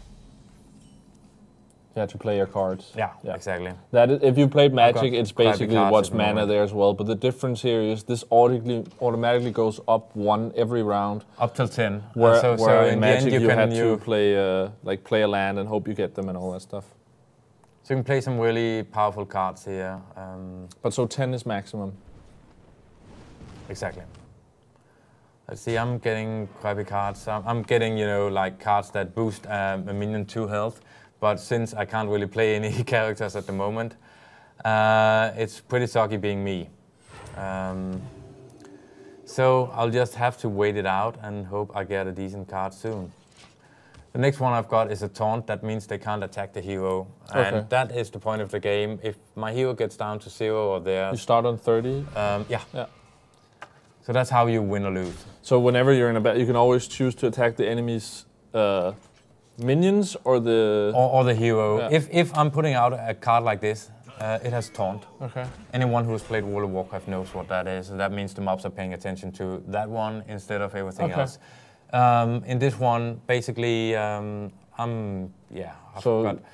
to play your cards. Yeah, exactly. That is, if you played Magic, it's basically what's mana there as well. But the difference here is this automatically goes up 1 every round. Up till 10. Where in Magic you had to play play a land and hope you get them and all that stuff. So you can play some really powerful cards here. But so 10 is maximum. Exactly. Let's see, I'm getting crappy cards. I'm getting, like cards that boost a minion 2 health. But since I can't really play any characters at the moment, it's pretty sucky being me. So I'll just have to wait it out and hope I get a decent card soon. The next one I've got is a taunt. That means they can't attack the hero. And that is the point of the game. If my hero gets down to 0 or there... You start on 30? Yeah. So that's how you win or lose. So whenever you're in a battle, you can always choose to attack the enemy's... minions or the... Or the hero. Yeah. If I'm putting out a card like this, it has taunt. Okay. Anyone who's played World of Warcraft knows what that is. And that means the mobs are paying attention to that one instead of everything else. In this one, basically, so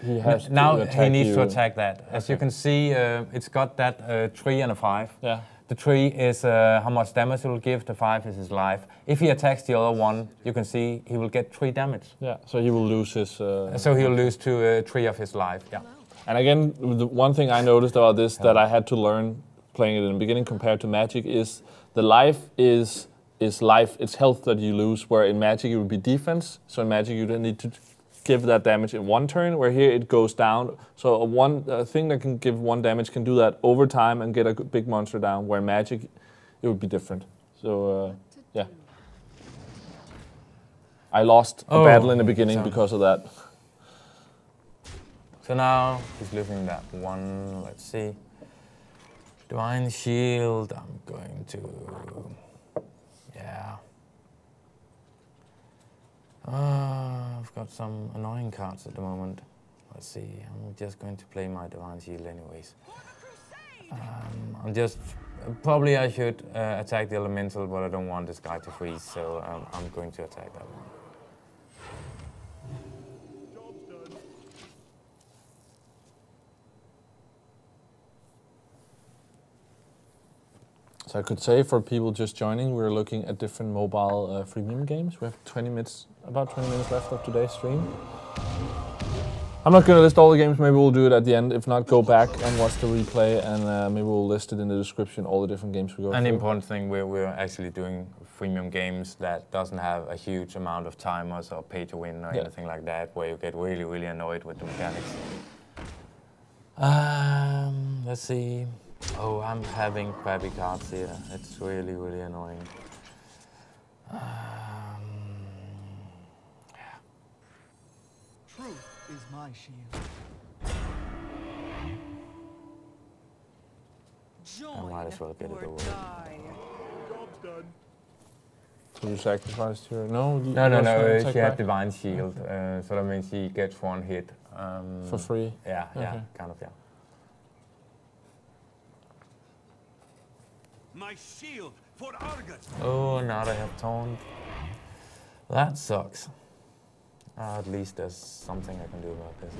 he has now he needs to attack that. As you can see, it's got that 3 and a 5. Yeah. The 3 is how much damage it will give, the 5 is his life. If he attacks the other one, you can see he will get 3 damage. Yeah, so he will lose his... So he'll lose 3 of his life, yeah. And again, the one thing I noticed about this that I had to learn playing it in the beginning compared to Magic is the life is life, it's health that you lose, where in Magic it would be defense. So in Magic you don't need to give that damage in 1 turn, where here it goes down. So a thing that can give 1 damage can do that over time and get a big monster down, where in Magic it would be different. So yeah. I lost a battle in the beginning because of that. So now he's losing that 1, let's see. Divine Shield, I'm going to, I've got some annoying cards at the moment. Let's see, I'm just going to play my Divine Shield anyways. Probably I should attack the Elemental, but I don't want this guy to freeze, so I'm going to attack that one. So I could say for people just joining, we're looking at different mobile freemium games. We have about 20 minutes left of today's stream. I'm not going to list all the games, maybe we'll do it at the end. If not, go back and watch the replay, and maybe we'll list it in the description, all the different games we go through. And the important thing, we're actually doing freemium games that doesn't have a huge amount of timers or pay to win or anything like that, where you get really, really annoyed with the mechanics. Let's see. Oh, I'm having crappy cards here. It's really, really annoying. Truth is my shield. I might as well get it over. Job's done. So you sacrificed your... No, she had Divine Shield, so that means she gets 1 hit. For free? Yeah, kind of, yeah. My shield for Argus. Oh, now they have taunt. That sucks. At least there's something I can do about this.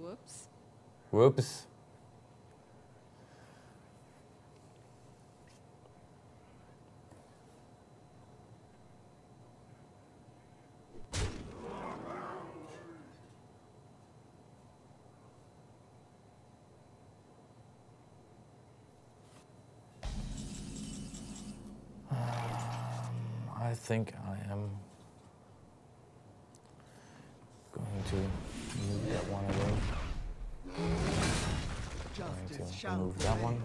Whoops. Whoops. think I am going to move that one away. Going to remove that one.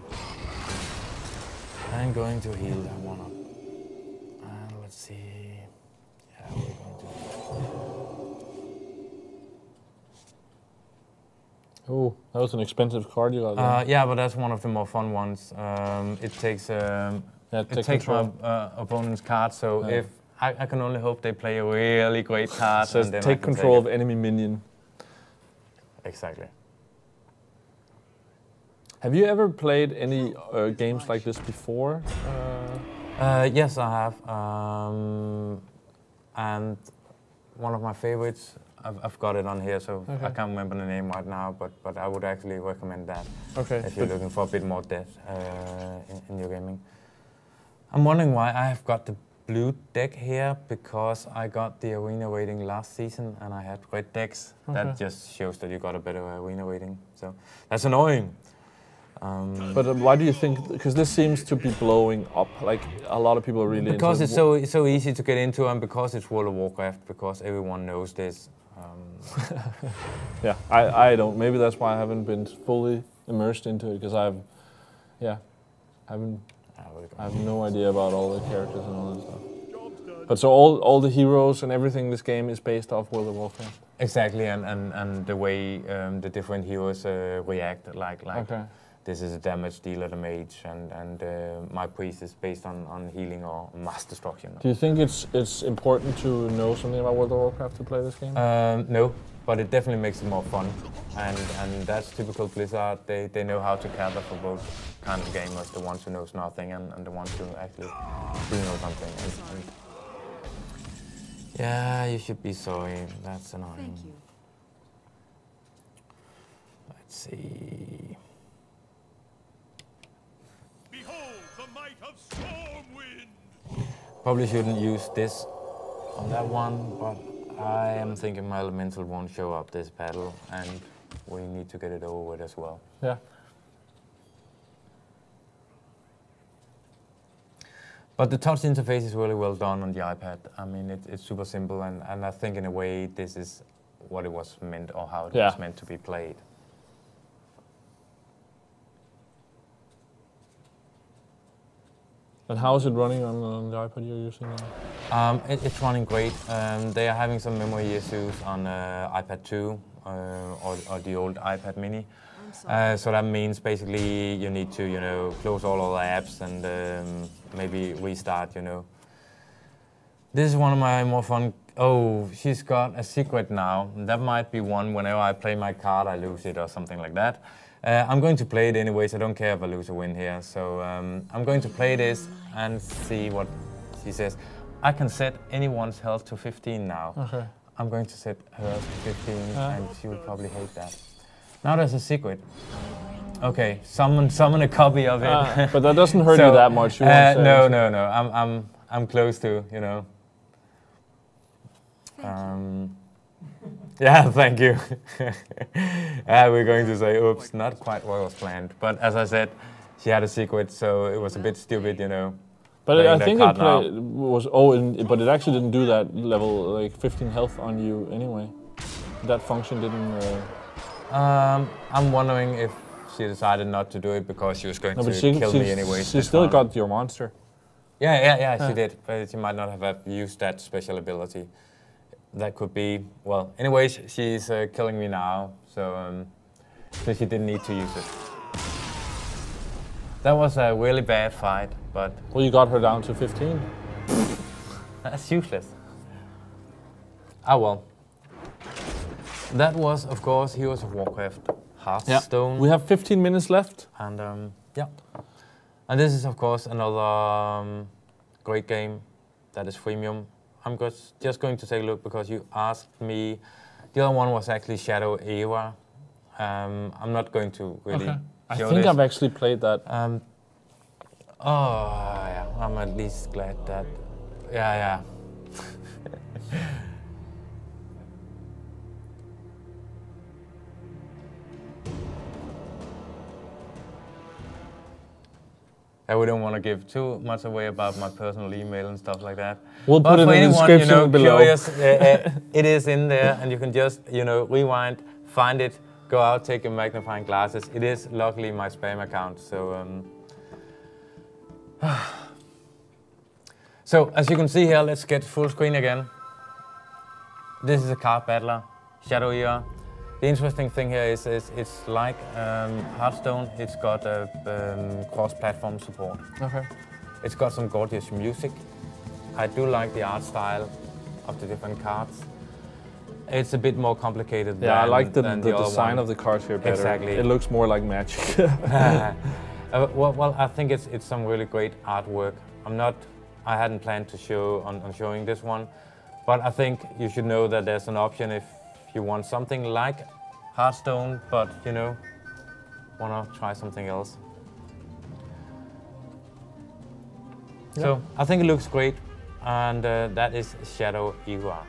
I'm going to heal that one up. And let's see. Yeah, we're going to. Oh, that was an expensive card you got there. Yeah, but that's one of the more fun ones. It takes my opponent's card, so if I can only hope they play a really great card. Says and then take control of enemy minion. Exactly. Have you ever played any games like this before? Yes, I have. And one of my favorites, I've got it on here, so I can't remember the name right now, but I would actually recommend that if you're looking for a bit more depth in your gaming. I'm wondering why I have got the blue deck here, because I got the arena rating last season and I had red decks. That just shows that you got a better arena rating, so that's annoying. But why do you think? Because this seems to be blowing up. Like a lot of people are really because into it's so easy to get into, and because it's World of Warcraft, because everyone knows this. Yeah, I don't. Maybe that's why I haven't been fully immersed into it, because I have no idea about all the characters and all that stuff. But so all the heroes and everything in this game is based off World of Warcraft. Exactly, and the way the different heroes react, like. This is a damage dealer, the mage, and my priest is based on healing or mass destruction. Do you think it's important to know something about World of Warcraft to play this game? No, but it definitely makes it more fun, and that's typical Blizzard. They know how to cater for both kind of gamers, the ones who knows nothing and the ones who actually do know something. And yeah, you should be sorry. That's annoying. Thank you. Let's see. Probably shouldn't use this on that one, but I am thinking my elemental won't show up this battle, and we need to get it over with as well. Yeah. But the touch interface is really well done on the iPad. I mean, it's super simple, and I think in a way this is what it was meant, or how it was meant to be played. And how is it running on the iPad you're using now? It's running great. They are having some memory issues on iPad 2 or the old iPad mini. So that means basically you need to, close all of the apps and maybe restart, This is one of my more fun. Oh, she's got a secret now. That might be one. Whenever I play my card, I lose it or something like that. I'm going to play it anyways. I don't care if I lose or win here. So I'm going to play this and see what she says. I can set anyone's health to 15 now. Okay. I'm going to set hers to 15, and she would probably hate that. Now there's a secret. Okay, summon a copy of it. But that doesn't hurt you that much. You no. I'm close to, Yeah, thank you. We're going to say, oops, not quite what was planned. But as I said, she had a secret, so it was a bit stupid, But I think it was, but it actually didn't do that level, like 15 health on you anyway. That function didn't... I'm wondering if she decided not to do it because she was going to kill me anyway. She still got your monster. Yeah, she did, but she might not have used that special ability. That could be, well, anyways, she's killing me now, so she didn't need to use it. That was a really bad fight, but... Well, you got her down to 15. That's useless. Ah, well. That was, of course, Heroes of Warcraft Hearthstone. Yeah. We have 15 minutes left. And, yeah. And this is, of course, another great game that is freemium. I'm just going to take a look because you asked me. The other one was actually Shadow Era. I'm not going to really show I think I've actually played that. Yeah, I'm at least glad that... Yeah. We don't want to give too much away about my personal email and stuff like that. We'll put it in the description below. Curious, it is in there, and you can just, rewind, find it, go out, take your magnifying glasses. It is luckily my spam account, so. So as you can see here, let's get full screen again. This is a card battler, Shadow Era. The interesting thing here is it's like Hearthstone. It's got cross-platform support. Okay. It's got some gorgeous music. I do like the art style of the different cards. It's a bit more complicated. Yeah, I like the design of the cards here better. Exactly. It looks more like Magic. Well, I think it's some really great artwork. I hadn't planned to show on showing this one, but I think you should know that there's an option if you want something like Hearthstone, but wanna try something else. Yeah. So I think it looks great, and that is Shadow Era.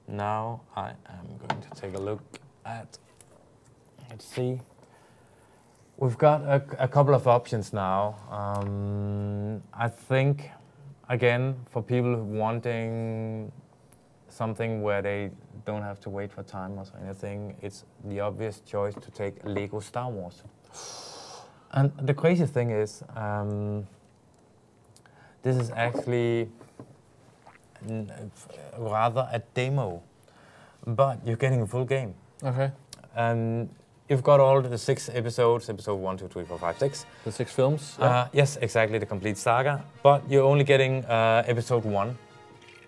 Now I am going to take a look at, let's see. We've got a couple of options now. I think, again, for people wanting something where they don't have to wait for timers or anything, it's the obvious choice to take Lego Star Wars. And the crazy thing is, this is actually rather a demo, but you're getting a full game. Okay. You've got all the 6 episodes, episode 1, 2, 3, 4, 5, 6. The 6 films? Yeah. Yes, exactly, the complete saga. But you're only getting episode 1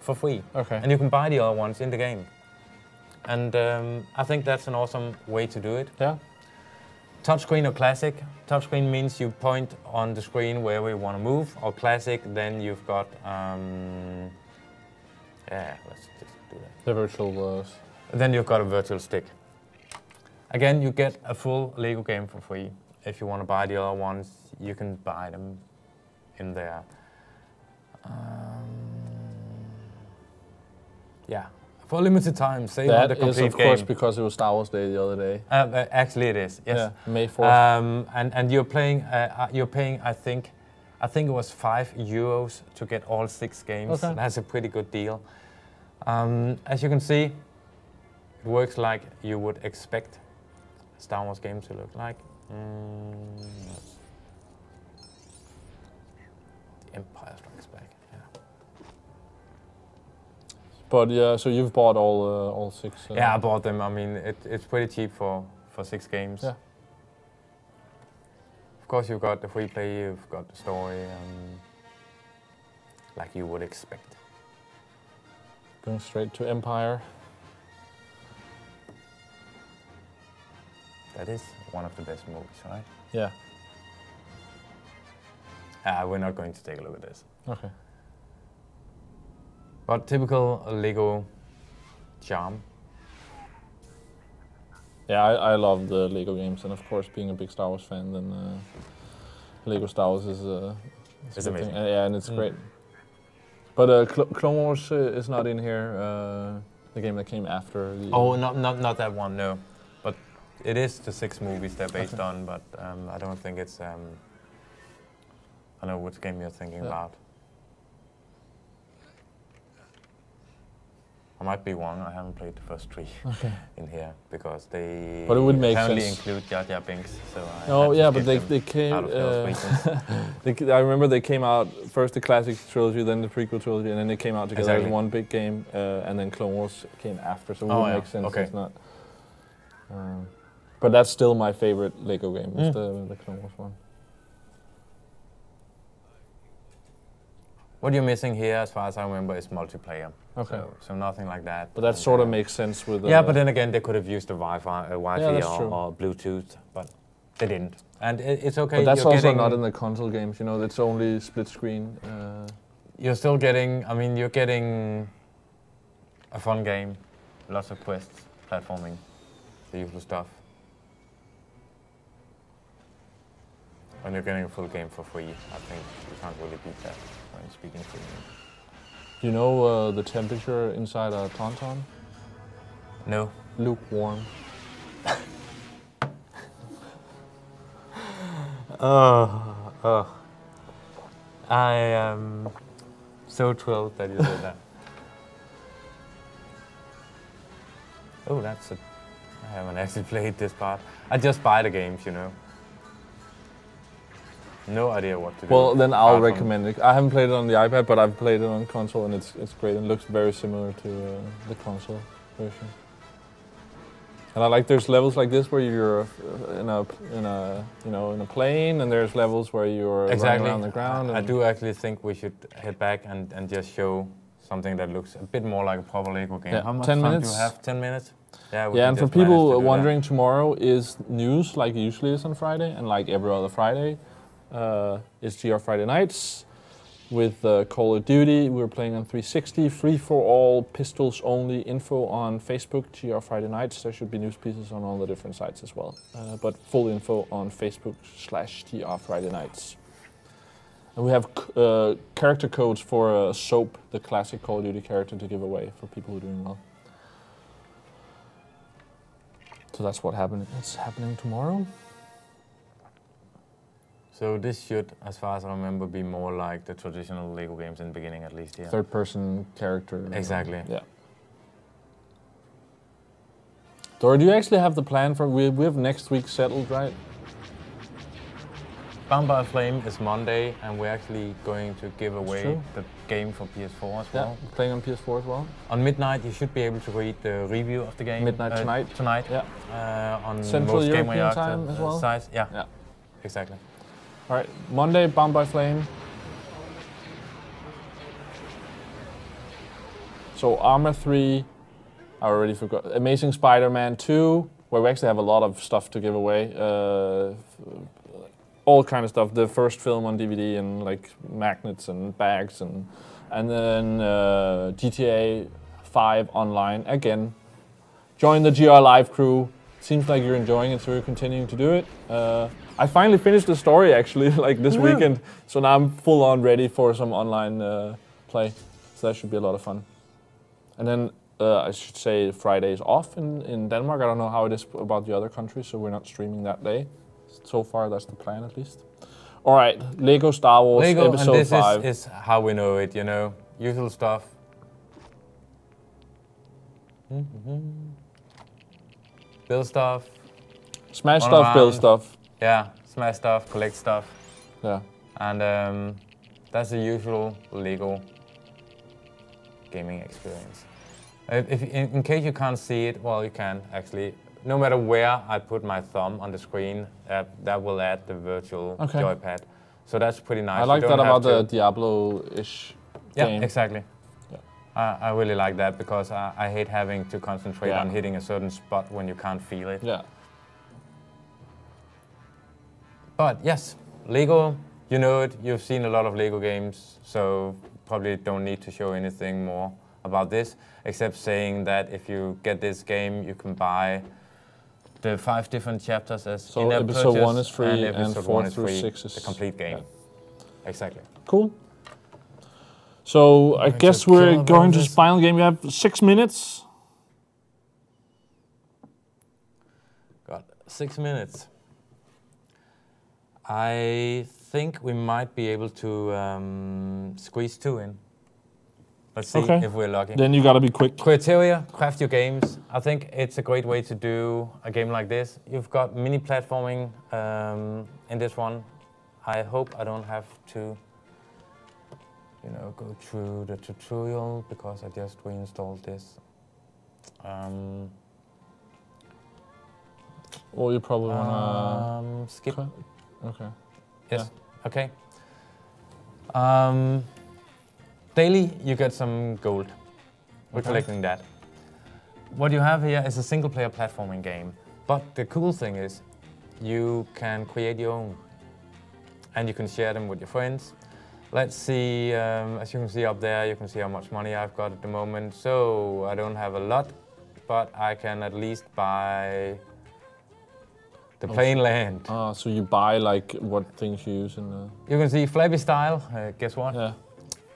for free. Okay. And you can buy the other ones in the game. And I think that's an awesome way to do it. Yeah. Touchscreen or classic. Touchscreen means you point on the screen wherever you want to move. Or classic, then you've got... yeah, let's just do that. The virtual... Then you've got a virtual stick. Again, you get a full Lego game for free. If you want to buy the other ones, you can buy them in there. Yeah, for a limited time, save on the complete game. That is, of course, because it was Star Wars Day the other day. Actually, it is. Yes. Yeah, May 4th. And you're paying. I think it was €5 to get all 6 games. Okay. That's a pretty good deal. As you can see, it works like you would expect a Star Wars game to look like. The Empire Strikes Back. Yeah. But yeah, so you've bought all 6. Yeah, I bought them. I mean, it's pretty cheap for 6 games. Yeah. Of course, you've got the free play, you've got the story, like you would expect. Going straight to Empire. That is one of the best movies, right? Yeah. We're not going to take a look at this. Okay. But typical Lego charm. Yeah, I love the Lego games, and of course, being a big Star Wars fan, then Lego Star Wars is it's amazing. Yeah, and it's great. But Clone Wars is not in here. The game that came after. The, oh, not that one, no. But it is the 6 movies they're based on. But I don't think it's. I know which game you're thinking about. I might be wrong. I haven't played the first 3 in here because they apparently include Jar Jar Binks. So they came. I remember they came out first the classic trilogy, then the prequel trilogy, and then they came out together as one big game, and then Clone Wars came after. So it would make sense. Okay. It's not. But that's still my favorite Lego game. Is the Clone Wars one. What you're missing here, as far as I remember, is multiplayer. Okay. So nothing like that. But that sort of makes sense with. Yeah, but then again, they could have used the Wi-Fi or Bluetooth, but they didn't. And it's okay. But that's also not in the console games. You know, it's only split screen. You're still getting. I mean, you're getting a fun game, lots of quests, platforming, the usual stuff. And you're getting a full game for free. I think you can't really beat that when speaking freely. Do you know the temperature inside a Tauntaun? No. Lukewarm. I am so thrilled that you did that. Oh, that's a... I haven't actually played this part. I just buy the games, you know. No idea what to do. Well, then I'll recommend it. I haven't played it on the iPad, but I've played it on console, and it's great. And looks very similar to the console version. And I like there's levels like this where you're in a plane, and there's levels where you're running around the ground. I do actually think we should head back and just show something that looks a bit more like a proper Lego game. Yeah. How much 10 time minutes? do you have? 10 minutes? Yeah, and for people wondering, tomorrow is news like it usually is on Friday, and like every other Friday. It's GR Friday nights with Call of Duty. We're playing on 360, free for all, pistols only. Info on Facebook, GR Friday nights. There should be news pieces on all the different sites as well. But full info on Facebook/GR Friday nights. And we have character codes for Soap, the classic Call of Duty character, to give away for people who are doing well. So that's what it's happening tomorrow. So this should, as far as I remember, be more like the traditional Lego games in the beginning, at least here. Third-person character. Exactly. Yeah. Dora, do you actually have the plan for... We have next week settled, right? Bound by Flame is Monday, and we're actually going to give away the game for PS4 as well. Yeah, playing on PS4 as well. On midnight, you should be able to read the review of the game. Midnight tonight. Tonight. Yeah. On Central most European time as well. Sites. Yeah. Yeah. Exactly. All right, Monday, Bound by Flame. So Armor 3, I already forgot. Amazing Spider-Man 2, where we actually have a lot of stuff to give away. All kind of stuff. The first film on DVD and like magnets and bags and then GTA 5 online again. Join the GR Live crew. Seems like you're enjoying it, so we're continuing to do it. I finally finished the story actually, like this weekend. So now I'm full on ready for some online play. So that should be a lot of fun. And then I should say Friday is off in Denmark. I don't know how it is about the other countries, so we're not streaming that day. So far, that's the plan at least. All right, Lego Star Wars Episode 5. And this is how we know it, you know, usual stuff. Build stuff. Smash stuff, build stuff. Yeah, smash stuff, collect stuff. Yeah. And that's the usual Lego gaming experience. In case you can't see it, well, you can actually. No matter where I put my thumb on the screen, that will add the virtual joypad. So that's pretty nice. I like that about the Diablo-ish game. Yeah, exactly. Yeah. I really like that because I hate having to concentrate on hitting a certain spot when you can't feel it. Yeah. But yes, Lego, you know it. You've seen a lot of Lego games, so probably don't need to show anything more about this, except saying that if you get this game, you can buy the 5 different chapters as so episode 1 is free and 4 through 6 is the complete game. Yeah. Exactly. Cool. So I guess we're going to final game. We have 6 minutes. Got 6 minutes. I think we might be able to squeeze 2 in. Let's see if we're lucky. Then you gotta be quick. Createria, craft your games. I think it's a great way to do a game like this. You've got mini platforming in this one. I hope I don't have to, you know, go through the tutorial because I just reinstalled this. Or you probably wanna skip. Okay. Yes. Yeah. Okay. Daily, you get some gold. We're collecting that. What you have here is a single-player platforming game. But the cool thing is, you can create your own. And you can share them with your friends. Let's see, as you can see up there, you can see how much money I've got at the moment. So, I don't have a lot, but I can at least buy the plain land. So you buy like what things you use in the... You can see Flappy Style, guess what? Yeah.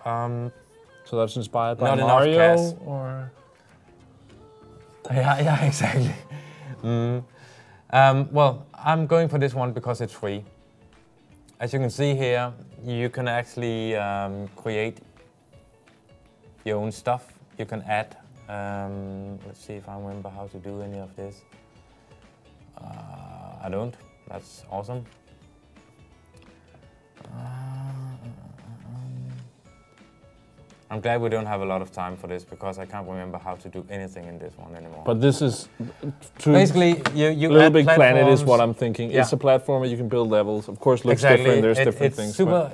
So that's inspired by not Mario, enough cash. Or? Yeah, exactly. Well, I'm going for this one because it's free. as you can see here, you can actually create your own stuff. You can add. Let's see if I remember how to do any of this. I don't. That's awesome. I'm glad we don't have a lot of time for this because I can't remember how to do anything in this one anymore. But this is basically you Little Big Planet is what I'm thinking. Yeah. It's a platform where you can build levels. Of course, looks different. There's different things. Super,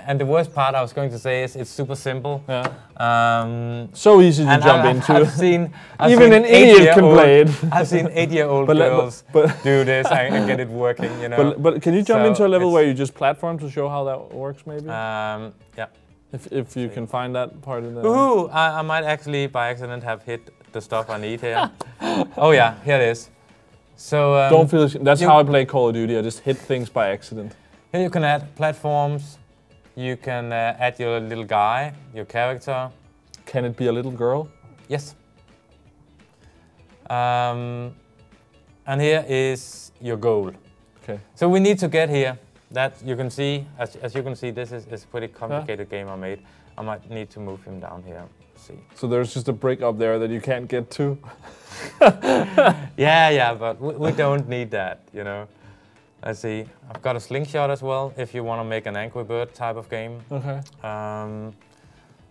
and the worst part I was going to say is it's super simple. Yeah. So easy to jump into. I've seen even an idiot can play it. I've seen 8-year-old girls do this and get it working. You know. But can you jump into a level where you just platform to show how that works, maybe? Yeah. If you can find that part in there. Ooh, I might actually by accident have hit the stuff I need here. Oh yeah, here it is. So don't feel that's how I play Call of Duty. I just hit things by accident. Here you can add platforms. You can add your little guy, your character. Can it be a little girl? Yes. And here is your goal. Okay. So we need to get here. That you can see, as you can see, this is a pretty complicated game I made. I might need to move him down here. Let's see. So there's just a brick up there that you can't get to. yeah, but we don't need that, you know. Let's see. I've got a slingshot as well. If you want to make an Angry Bird type of game. Okay.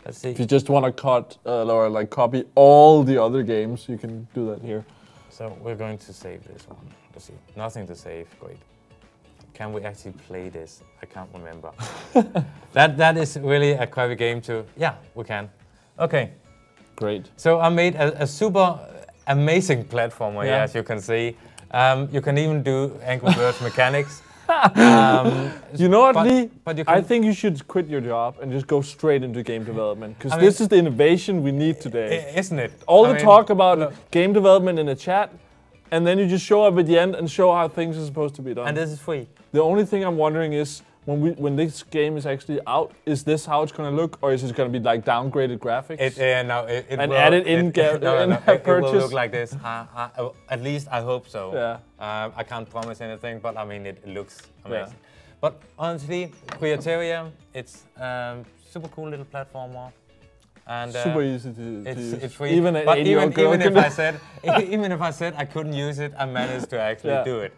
Let's see. If you just want to cut or like copy all the other games, you can do that here. So we're going to save this one. Let's see. Nothing to save. Great. Can we actually play this? I can't remember. that is really a crappy game too. Yeah, we can. Okay. Great. So I made a super amazing platformer here, as you can see. You can even do Angry Birds mechanics. You know what, Lee? But I think you should quit your job and just go straight into game development. Because this is the innovation we need today. Isn't it? All the talk about game development in the chat, and then you just show up at the end and show how things are supposed to be done. And this is free. The only thing I'm wondering is, when this game is actually out, is this how it's going to look, or is it going to be like downgraded graphics? And added in purchase? It will look like this. At least I hope so. Yeah. I can't promise anything, but I mean it looks amazing. Yeah. But honestly, Createrria, it's super cool little platformer. And, super easy to use. It's free. Even an 8-year-old girl even if I said I couldn't use it, I managed to actually do it.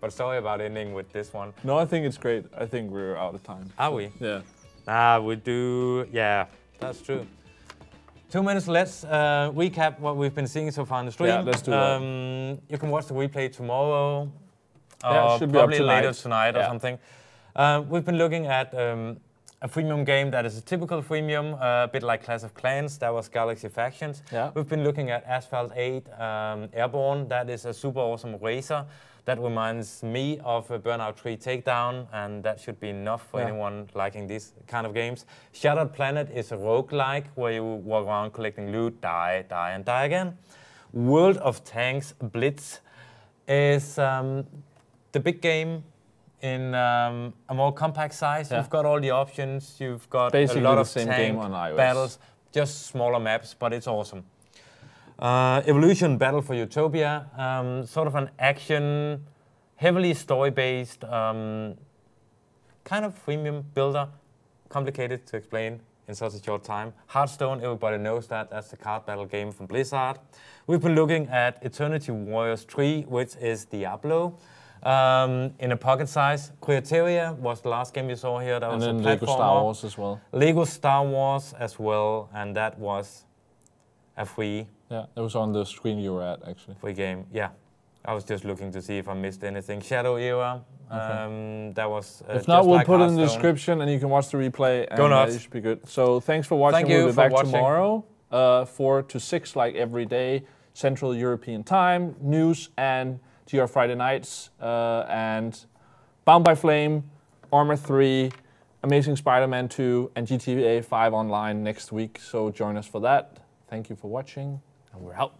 But sorry about ending with this one. No, I think it's great. I think we're out of time. Are we? Yeah. We do. Yeah, that's true. 2 minutes. Let's recap what we've been seeing so far on the stream. Yeah, let's do that. You can watch the replay tomorrow. Yeah, it should probably be up later tonight or something. We've been looking at a freemium game that is a typical freemium, a bit like Clash of Clans. That was Galaxy Factions. Yeah. We've been looking at Asphalt 8, Airborne. That is a super awesome racer. That reminds me of a Burnout 3 Takedown, and that should be enough for anyone liking these kind of games. Shattered Planet is a roguelike where you walk around collecting loot, die, and die again. World of Tanks Blitz is the big game in a more compact size. You've got all the options. You've got basically a lot the of same tank game on iOS. battles, just smaller maps, but it's awesome. Evolution Battle for Utopia, sort of an action, heavily story-based, kind of freemium builder, complicated to explain in such a short time. Hearthstone, everybody knows that, that's the card battle game from Blizzard. We've been looking at Eternity Warriors 3, which is Diablo, in a pocket size. Createria was the last game you saw here, that was a platformer. And then Lego Star Wars as well. Lego Star Wars as well, and that was a free. Yeah, it was on the screen you were at, actually. Free game, yeah. I was just looking to see if I missed anything. Shadow Era, that was if not, we'll put it in the description and you can watch the replay. And Go nuts. It should be good. So thanks for watching. We'll be back tomorrow, 4 to 6, like every day, Central European time, news and GR Friday nights, and Bound by Flame, Armor 3, Amazing Spider-Man 2, and GTA 5 online next week. So join us for that. Thank you for watching. And we're out.